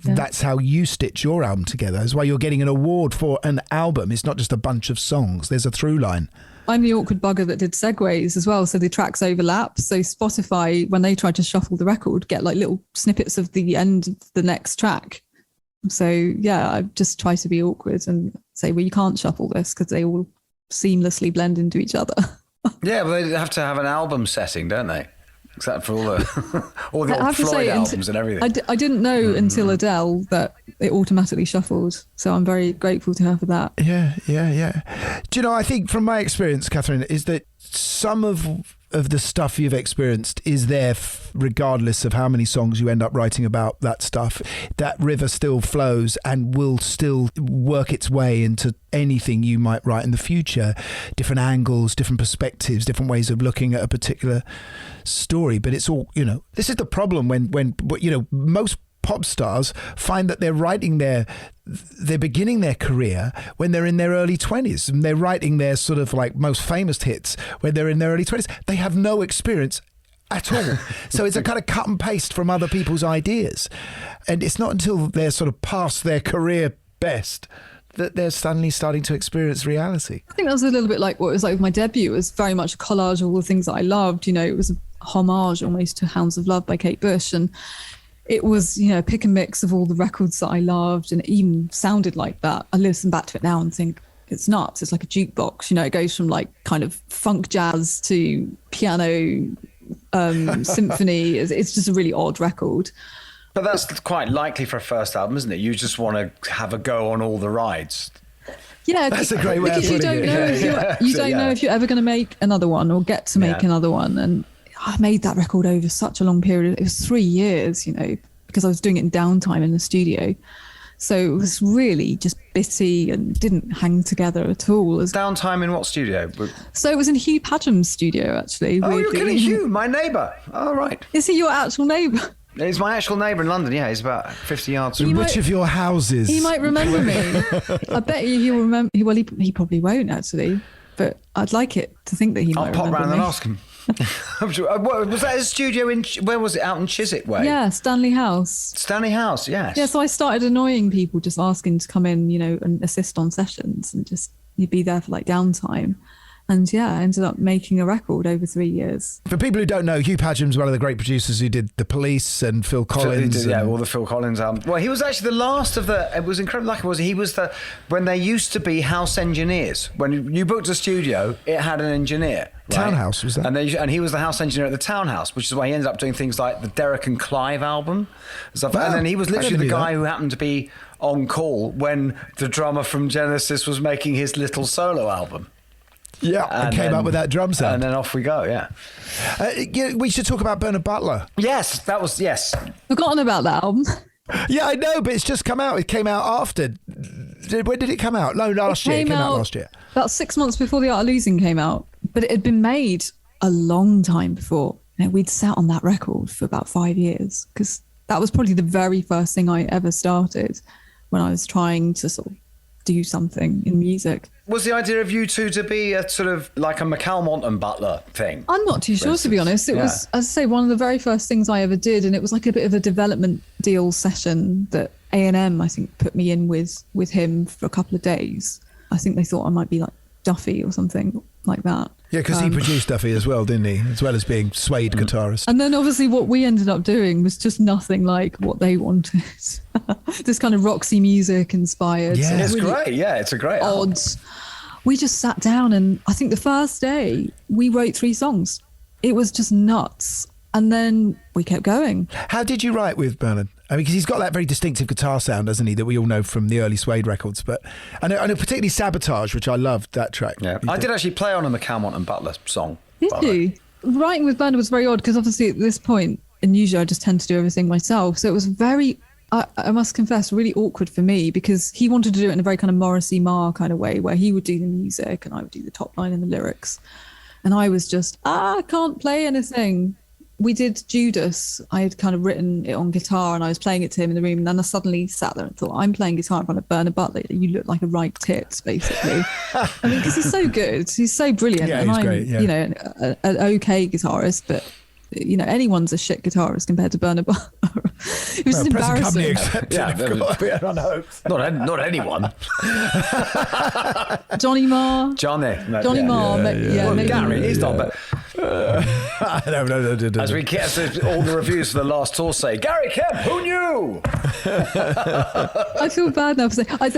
that's how you stitch your album together. That's why you're getting an award for an album. It's not just a bunch of songs. There's a through line. I'm the awkward bugger that did segues as well, so the tracks overlap. So Spotify, when they tried to shuffle the record, get like little snippets of the end of the next track. So yeah, I just try to be awkward and say, well, you can't shuffle this because they all seamlessly blend into each other. Yeah, but they have to have an album setting, don't they? Except for all the old Floyd albums and everything. I didn't know until Adele that it automatically shuffled. So I'm very grateful to her for that. Yeah. Do you know, I think from my experience, Catherine, is that some of the stuff you've experienced is there regardless of how many songs you end up writing about that stuff. That river still flows and will still work its way into anything you might write in the future. Different angles, different perspectives, different ways of looking at a particular story. But it's all, this is the problem when most pop stars find that they're beginning their career when they're in their early 20s, and they're writing their sort of like most famous hits when they're in their early 20s. They have no experience at all. So it's a kind of cut and paste from other people's ideas. And it's not until they're sort of past their career best that they're suddenly starting to experience reality. I think that was a little bit like what it was like with my debut. It was very much a collage of all the things that I loved. It was a homage almost to Hounds of Love by Kate Bush. And it was, pick and mix of all the records that I loved, and it even sounded like that. I listen back to it now and think it's nuts. It's like a jukebox. It goes from like kind of funk jazz to piano symphony. It's just a really odd record. But that's quite likely for a first album, isn't it? You just want to have a go on all the rides. Yeah, that's a great way of putting it. You don't know if you're ever going to make another one or get to make another one. And I made that record over such a long period. It was 3 years, because I was doing it in downtime in the studio. So it was really just bitty and didn't hang together at all. Downtime in what studio? So it was in Hugh Padgham's studio, actually. Oh, you're kidding, Hugh, my neighbour. Oh, right. Is he your actual neighbour? He's my actual neighbour in London, yeah. He's about 50 yards from which of your houses? He might remember me. I bet you he'll remember. Well, he probably won't, actually. But I'd like it to think that he might remember me. I'll pop round and ask him. Was that his studio where was it, out in Chiswick way? Yeah, Stanley House. Stanley House, yes. Yeah, so I started annoying people, just asking to come in, and assist on sessions, and just you'd be there for like downtime. And yeah, I ended up making a record over 3 years. For people who don't know, Hugh Padgham's one of the great producers who did The Police and Phil Collins. All the Phil Collins albums. Well, he was actually the last of the. It was incredibly lucky. He was when there used to be house engineers. When you booked a studio, it had an engineer. Right? Townhouse was that? And he was the house engineer at the Townhouse, which is why he ended up doing things like the Derek and Clive album and stuff. Wow, and then he was literally the guy who happened to be on call when the drummer from Genesis was making his little solo album. Yeah, and came up with that drum sound. And then off we go, yeah. We should talk about Bernard Butler. Yes. Forgotten about that album. Yeah, I know, but it's just come out. It came out after. When did it come out? No, last year. It came out last year. About 6 months before The Art of Losing came out. But it had been made a long time before. We'd sat on that record for about 5 years, because that was probably the very first thing I ever started when I was trying to sort of do something in music. Was the idea of you two to be a sort of like a McAlmont and Butler thing? I'm not too sure, to be honest. It was, as I say, one of the very first things I ever did, and it was like a bit of a development deal session that A&M, I think, put me in with him for a couple of days. I think they thought I might be like Duffy or something like that. Yeah, because he produced Duffy as well, didn't he? As well as being Suede guitarist. And then obviously what we ended up doing was just nothing like what they wanted. This kind of Roxy music inspired. Yeah, it's really great. Yeah, it's a great album. odds. We just sat down and I think the first day we wrote 3 songs. It was just nuts. And then we kept going. How did you write with Bernard? I mean, because he's got that very distinctive guitar sound, doesn't he, that we all know from the early Suede records. But I know particularly Sabotage, which I loved, that track. Yeah, I did actually play on a McCalmont and Butler song. Did you? Writing with Bernard was very odd because obviously at this point, and usually I just tend to do everything myself. So it was very, I must confess, really awkward for me because he wanted to do it in a very kind of Morrissey Marr kind of way where he would do the music and I would do the top line and the lyrics. And I was just, I can't play anything. We did Judas. I had kind of written it on guitar and I was playing it to him in the room. And then I suddenly sat there and thought, I'm playing guitar in front of Bernard Butler. You look like a right tit, basically. I mean, because he's so good. He's so brilliant. Yeah, and he's I'm, great, yeah. you know, an okay guitarist, but, you know, anyone's a shit guitarist compared to Bernard Butler. It was just embarrassing. Not anyone. Johnny Marr. Johnny Marr. Well, Gary, he's not. But No. as we get to all the reviews for the last tour say, Gary Kemp, who knew? I feel bad now.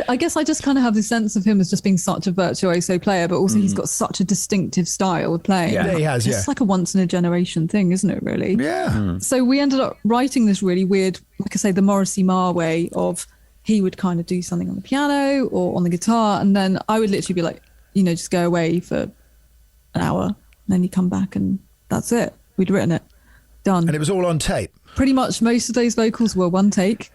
I guess I just kind of have this sense of him as just being such a virtuoso player, but also he's got such a distinctive style of playing. Yeah, he has, It's like a once in a generation thing, isn't it, really? Yeah. So we ended up writing this really weird, like I say, the Morrissey Marr way of he would kind of do something on the piano or on the guitar, and then I would literally be like, you know, just go away for an hour, and then you come back and that's it. We'd written it. Done. And it was all on tape. Pretty much most of those vocals were one take,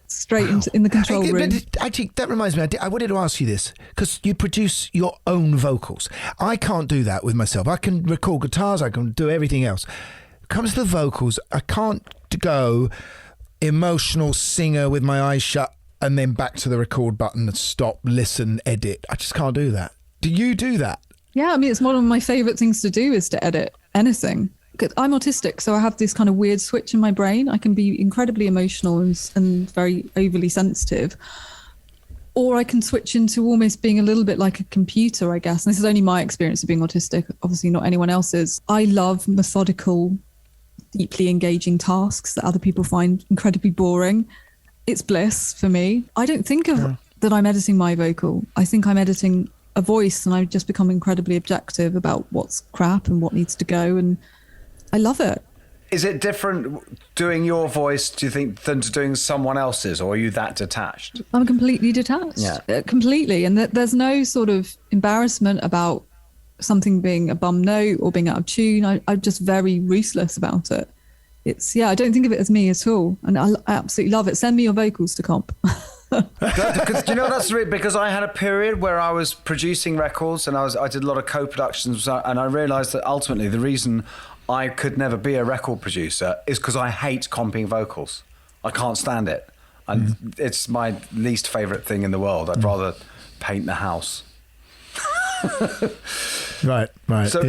straight in the control room. Actually, that reminds me, I wanted to ask you this, because you produce your own vocals. I can't do that with myself. I can record guitars, I can do everything else. Comes to the vocals, I can't go emotional singer with my eyes shut and then back to the record button and stop, listen, edit. I just can't do that. Do you do that? Yeah, I mean, it's one of my favourite things to do is to edit anything. I'm autistic, so I have this kind of weird switch in my brain. I can be incredibly emotional and very overly sensitive. Or I can switch into almost being a little bit like a computer, I guess. And this is only my experience of being autistic, obviously not anyone else's. I love methodical, deeply engaging tasks that other people find incredibly boring. It's bliss for me. I don't think of that I'm editing my vocal. I think I'm editing a voice, and I've just become incredibly objective about what's crap and what needs to go, and I love it. Is it different doing your voice, do you think, than to doing someone else's, or are you that detached? I'm completely detached, completely, and there's no sort of embarrassment about something being a bum note or being out of tune. I'm just very ruthless about it. I don't think of it as me at all, and I absolutely love it. Send me your vocals to comp. Because you know, that's really, because I had a period where I was producing records and I did a lot of co-productions, and I realised that ultimately the reason I could never be a record producer is because I hate comping vocals. I can't stand it, and it's my least favourite thing in the world. I'd rather paint the house. Right. So,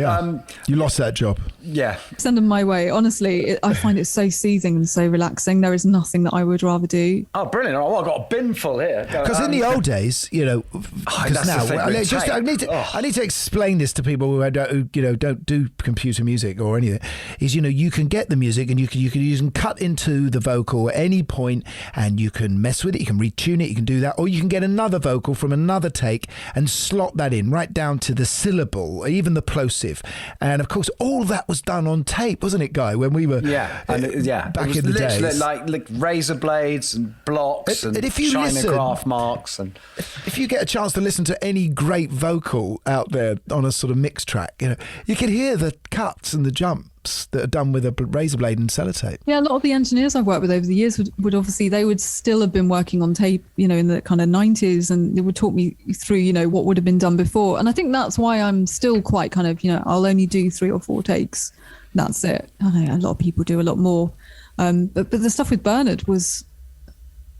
you lost that job. Yeah. Send them my way. Honestly, I find it so soothing and so relaxing. There is nothing that I would rather do. Oh, brilliant. Oh, I've got a bin full here. Because in the old days, you know, I need to explain this to people who don't do computer music or anything, is, you know, you can get the music and you can cut into the vocal at any point and you can mess with it, you can retune it, you can do that, or you can get another vocal from another take and slot that in right down to the syllable, even the plosive. And of course, all that was done on tape, wasn't it, Guy, when we were back in the days? Like razor blades and blocks and if you Chinagraph marks. And if you get a chance to listen to any great vocal out there on a sort of mix track, you know, you can hear the cuts and the jumps that are done with a razor blade and sellotape. Yeah, a lot of the engineers I've worked with over the years would obviously, they would still have been working on tape, you know, in the kind of 90s, and they would talk me through, you know, what would have been done before. And I think that's why I'm still quite kind of, you know, I'll only do 3 or 4 takes. That's it. I know a lot of people do a lot more. But the stuff with Bernard was,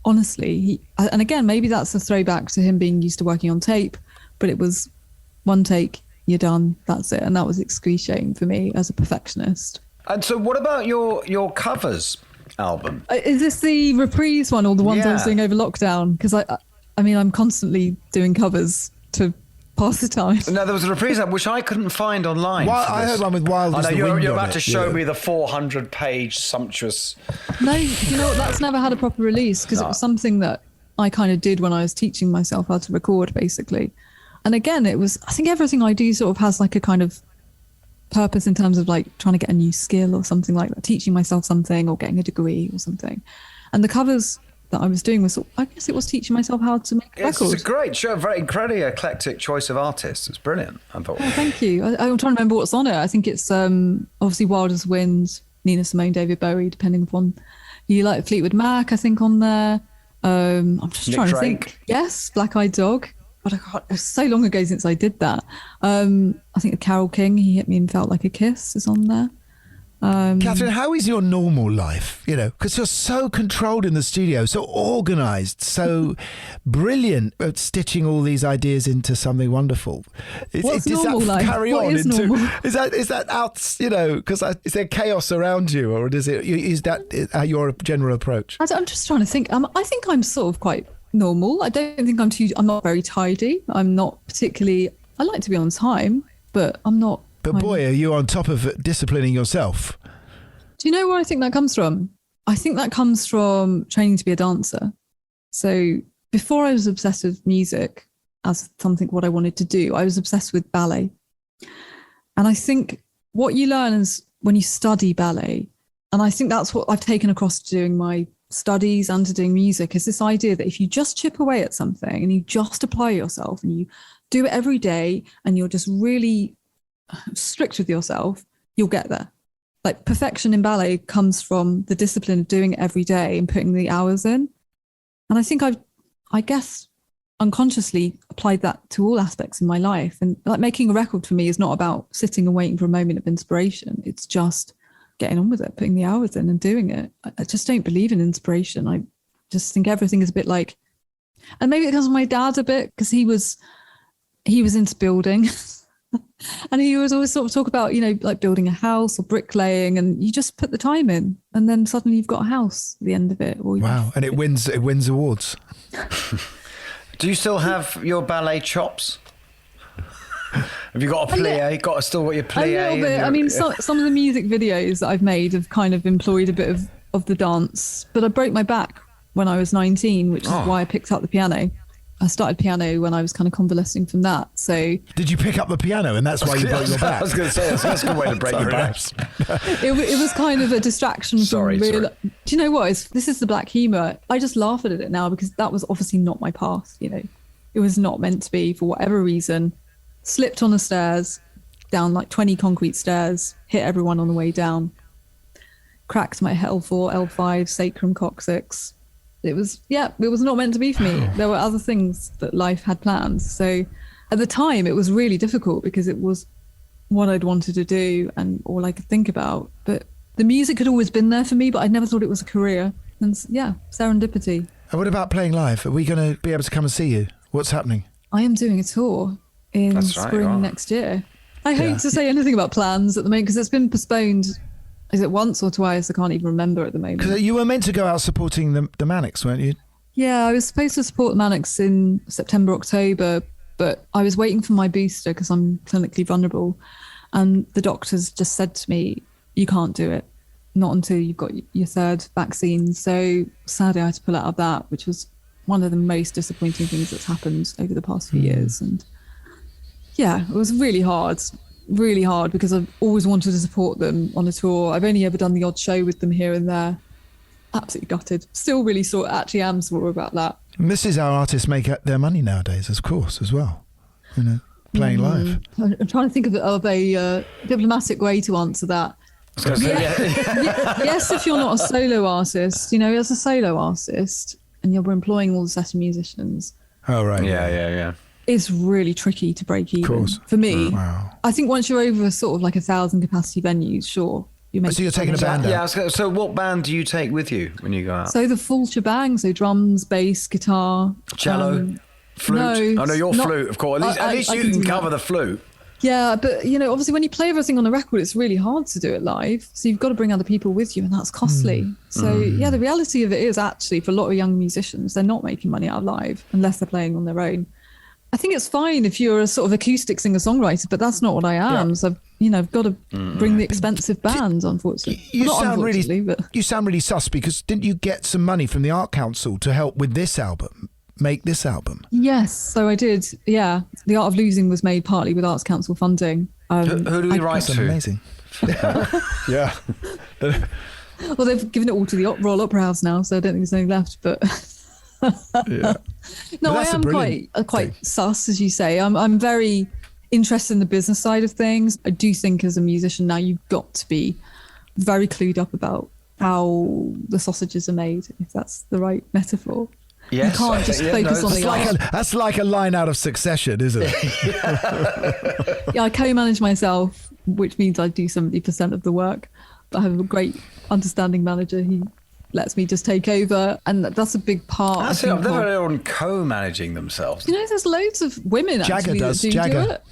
honestly, and again, maybe that's a throwback to him being used to working on tape, but it was one take, you're done, that's it. And that was excruciating for me as a perfectionist. And so what about your covers album? Is this the reprise one or the ones I was doing over lockdown? Because I mean, I'm constantly doing covers to pass the time. No, there was a reprise of that which I couldn't find online. I heard one with Wild as the Wind. You're about to show me the 400-page sumptuous... No, you know what? That's never had a proper release because it was something that I kind of did when I was teaching myself how to record, basically. And again, I think everything I do sort of has like a kind of purpose in terms of like trying to get a new skill or something like that, teaching myself something or getting a degree or something. And the covers that I was doing was, I guess it was teaching myself how to make records. It's a great show, very incredibly eclectic choice of artists. It's brilliant, I thought. Oh, thank you. I'm trying to remember what's on it. I think it's obviously Wild as the Wind, Nina Simone, David Bowie, depending upon you like Fleetwood Mac, I think on there. I'm just Nick trying Drake. to think. Yes, Black Eyed Dog. But it was so long ago since I did that. I think Carole King, He Hit Me and Felt Like a Kiss is on there. Catherine, how is your normal life? You know, because you're so controlled in the studio, so organised, so brilliant at stitching all these ideas into something wonderful. What's normal life? Carry What on is into? normal? Is that out? You know, because is there chaos around you, or is that your general approach? I'm just trying to think. I think I'm sort of quite normal. I don't think I'm not very tidy. I'm not particularly. I like to be on time, but I'm not. But boy, are you on top of disciplining yourself? Do you know where I think that comes from? I think that comes from training to be a dancer. So before I was obsessed with music as something what I wanted to do, I was obsessed with ballet. And I think what you learn is when you study ballet, and I think that's what I've taken across to doing my studies and to doing music, is this idea that if you just chip away at something and you just apply yourself and you do it every day and you're just really strict with yourself, you'll get there. Like perfection in ballet comes from the discipline of doing it every day and putting the hours in. And I think I guess unconsciously applied that to all aspects in my life. And like making a record for me is not about sitting and waiting for a moment of inspiration. It's just getting on with it, putting the hours in and doing it. I just don't believe in inspiration. I just think everything is a bit like, and maybe it comes from my dad a bit because he was into building. And he was always sort of talk about, you know, like building a house or bricklaying, and you just put the time in and then suddenly you've got a house at the end of it. Wow. And it wins awards. Do you still have your ballet chops? Have you got a plie? Still got your plie? A little bit. I mean, some of the music videos that I've made have kind of employed a bit of the dance, but I broke my back when I was 19, which is why I picked up the piano. I started piano when I was kind of convalescing from that. So did you pick up the piano and that's why you broke your back? I was going to say that's a good way to break your back. It was kind of a distraction from Sorry. Do you know what? This is the black humour. I just laugh at it now because that was obviously not my path. You know, it was not meant to be for whatever reason. Slipped on the stairs, down like 20 concrete stairs, hit everyone on the way down, cracked my L4, L5 sacrum coccyx. It was not meant to be for me. There were other things that life had planned. So at the time it was really difficult because it was what I'd wanted to do and all I could think about. But the music had always been there for me, but I never thought it was a career. And serendipity. And what about playing live? Are we going to be able to come and see you? What's happening? I am doing a tour in spring next year. I hate to say anything about plans at the moment because it's been postponed. Is it once or twice? I can't even remember at the moment. Because you were meant to go out supporting the Manics, weren't you? Yeah, I was supposed to support the Manics in September, October, but I was waiting for my booster because I'm clinically vulnerable. And the doctors just said to me, you can't do it, not until you've got your third vaccine. So sadly, I had to pull out of that, which was one of the most disappointing things that's happened over the past few years. And yeah, it was really hard because I've always wanted to support them on a tour. I've only ever done the odd show with them here and there. Absolutely gutted. Still really actually am sore about that. And this is how artists make their money nowadays, of course, as well. You know, playing live. I'm trying to think of a diplomatic way to answer that. Yes, if you're not a solo artist, you know, as a solo artist and you're employing all the set of musicians. Oh, right. Yeah. It's really tricky to break even. Of course. For me. Wow. I think once you're over sort of like 1,000 capacity venues, sure. So you're taking a band out? Yeah, so what band do you take with you when you go out? So the full shebang, so drums, bass, guitar. Cello, flute? No, your flute, of course. At least you can cover the flute. Yeah, but you know, obviously when you play everything on a record, it's really hard to do it live. So you've got to bring other people with you and that's costly. So yeah, the reality of it is actually for a lot of young musicians, they're not making money out of live unless they're playing on their own. I think it's fine if you're a sort of acoustic singer-songwriter, but that's not what I am. Yeah. So, I've got to bring the expensive band, unfortunately. You Not sound unfortunately, really, but you sound really sus because didn't you get some money from the Art Council to help with this album, make this album? yes, so I did. Yeah, The Art of Losing was made partly with Arts Council funding. Who do we write That's to? amazing. Yeah. Well, they've given it all to the Royal Opera House now, so I don't think there's any left. But Yeah. no, But I that's a am brilliant quite sus, as you say. I'm very interested in the business side of things. I do think as a musician now, you've got to be very clued up about how the sausages are made, if that's the right metaphor. Yes, you can't just focus on the art. That's like a line out of Succession, isn't it? Yeah, I co-manage myself, which means I do 70% of the work. But I have a great understanding manager. He lets me just take over, and that's a big part. I've never heard anyone co-managing themselves. There's loads of women Jagger actually does. that do Jagger. it.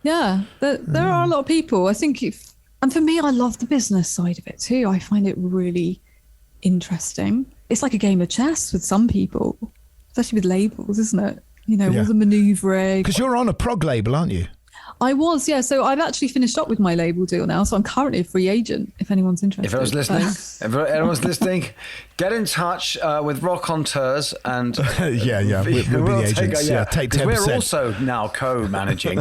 Yeah, there are a lot of people. I think, and for me, I love the business side of it too. I find it really interesting. It's like a game of chess with some people, especially with labels, isn't it? All the manoeuvring. Because you're on a prog label, aren't you? I was, yeah. So I've actually finished up with my label deal now. So I'm currently a free agent, if anyone's interested. If anyone's listening, get in touch with Rockonteurs and yeah. We'll be the agents. Take 10%. We're also now co-managing.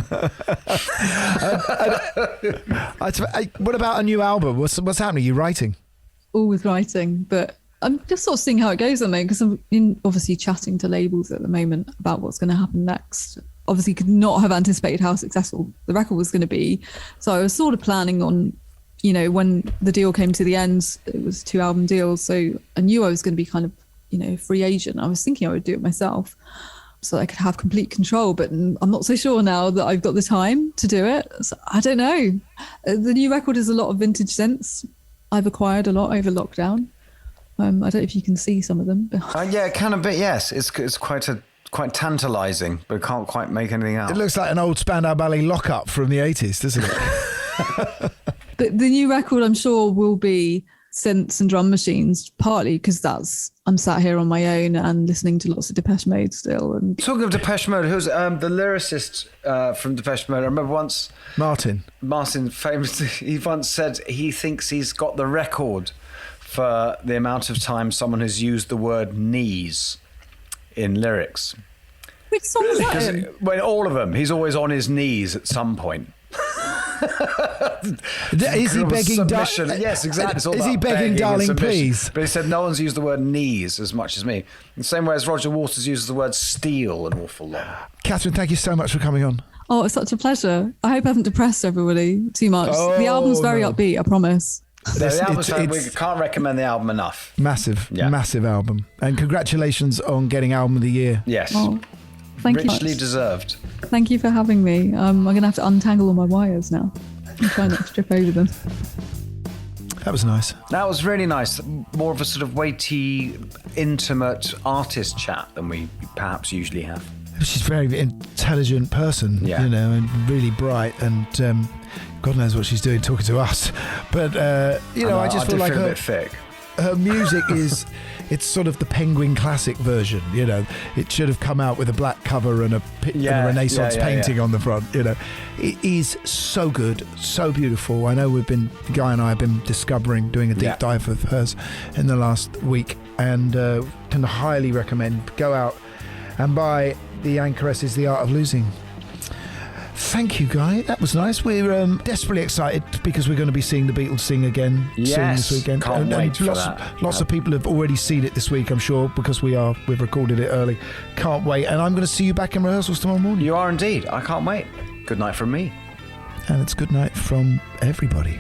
What about a new album? What's happening? Are you writing? Always writing, but I'm just sort of seeing how it goes at the moment, because I'm obviously chatting to labels at the moment about what's going to happen next. Obviously could not have anticipated how successful the record was going to be. So I was sort of planning on, when the deal came to the end, it was 2 album deals. So I knew I was going to be kind of, free agent. I was thinking I would do it myself so I could have complete control, but I'm not so sure now that I've got the time to do it. So I don't know. The new record is a lot of vintage synths. I've acquired a lot over lockdown. I don't know if you can see some of them. Yeah, kind of bit, yes. It's quite tantalising, but can't quite make anything out. It looks like an old Spandau Ballet lock-up from the 80s, doesn't it? But the new record, I'm sure, will be synths and drum machines, partly because I'm sat here on my own and listening to lots of Depeche Mode still. And talking of Depeche Mode, who's the lyricist from Depeche Mode? I remember once Martin famously, he once said he thinks he's got the record for the amount of time someone has used the word knees in lyrics. Which song is that in? Well, all of them. He's always on his knees at some point. Is he begging? Yes, exactly. Is he begging, darling, please? But he said no one's used the word knees as much as me. In the same way as Roger Waters uses the word steel an awful lot. Catherine, thank you so much for coming on. Oh, it's such a pleasure. I hope I haven't depressed everybody too much. The album's very upbeat, I promise. We can't recommend the album enough. Massive album. And congratulations on getting Album of the Year. Yes. Oh, thank you. Richly deserved. Thank you for having me. I'm going to have to untangle all my wires now. I'm trying not to trip over them. That was nice. That was really nice. More of a sort of weighty, intimate artist chat than we perhaps usually have. She's a very intelligent person, and really bright, and God knows what she's doing talking to us. But, I just feel like a bit thick. Her music it's sort of the Penguin Classic version, It should have come out with a black cover and a Renaissance painting on the front, It is so good, so beautiful. I know Guy and I have been doing a deep dive of hers in the last week, and can highly recommend. Go out and buy the Anchoress' The Art of Losing. Thank you, Guy. That was nice. We're desperately excited because we're going to be seeing the Beatles sing again soon this weekend. Can't wait for that. Lots of people have already seen it this week, I'm sure, because we've recorded it early. Can't wait. And I'm going to see you back in rehearsals tomorrow morning. You are indeed. I can't wait. Good night from me. And it's good night from everybody.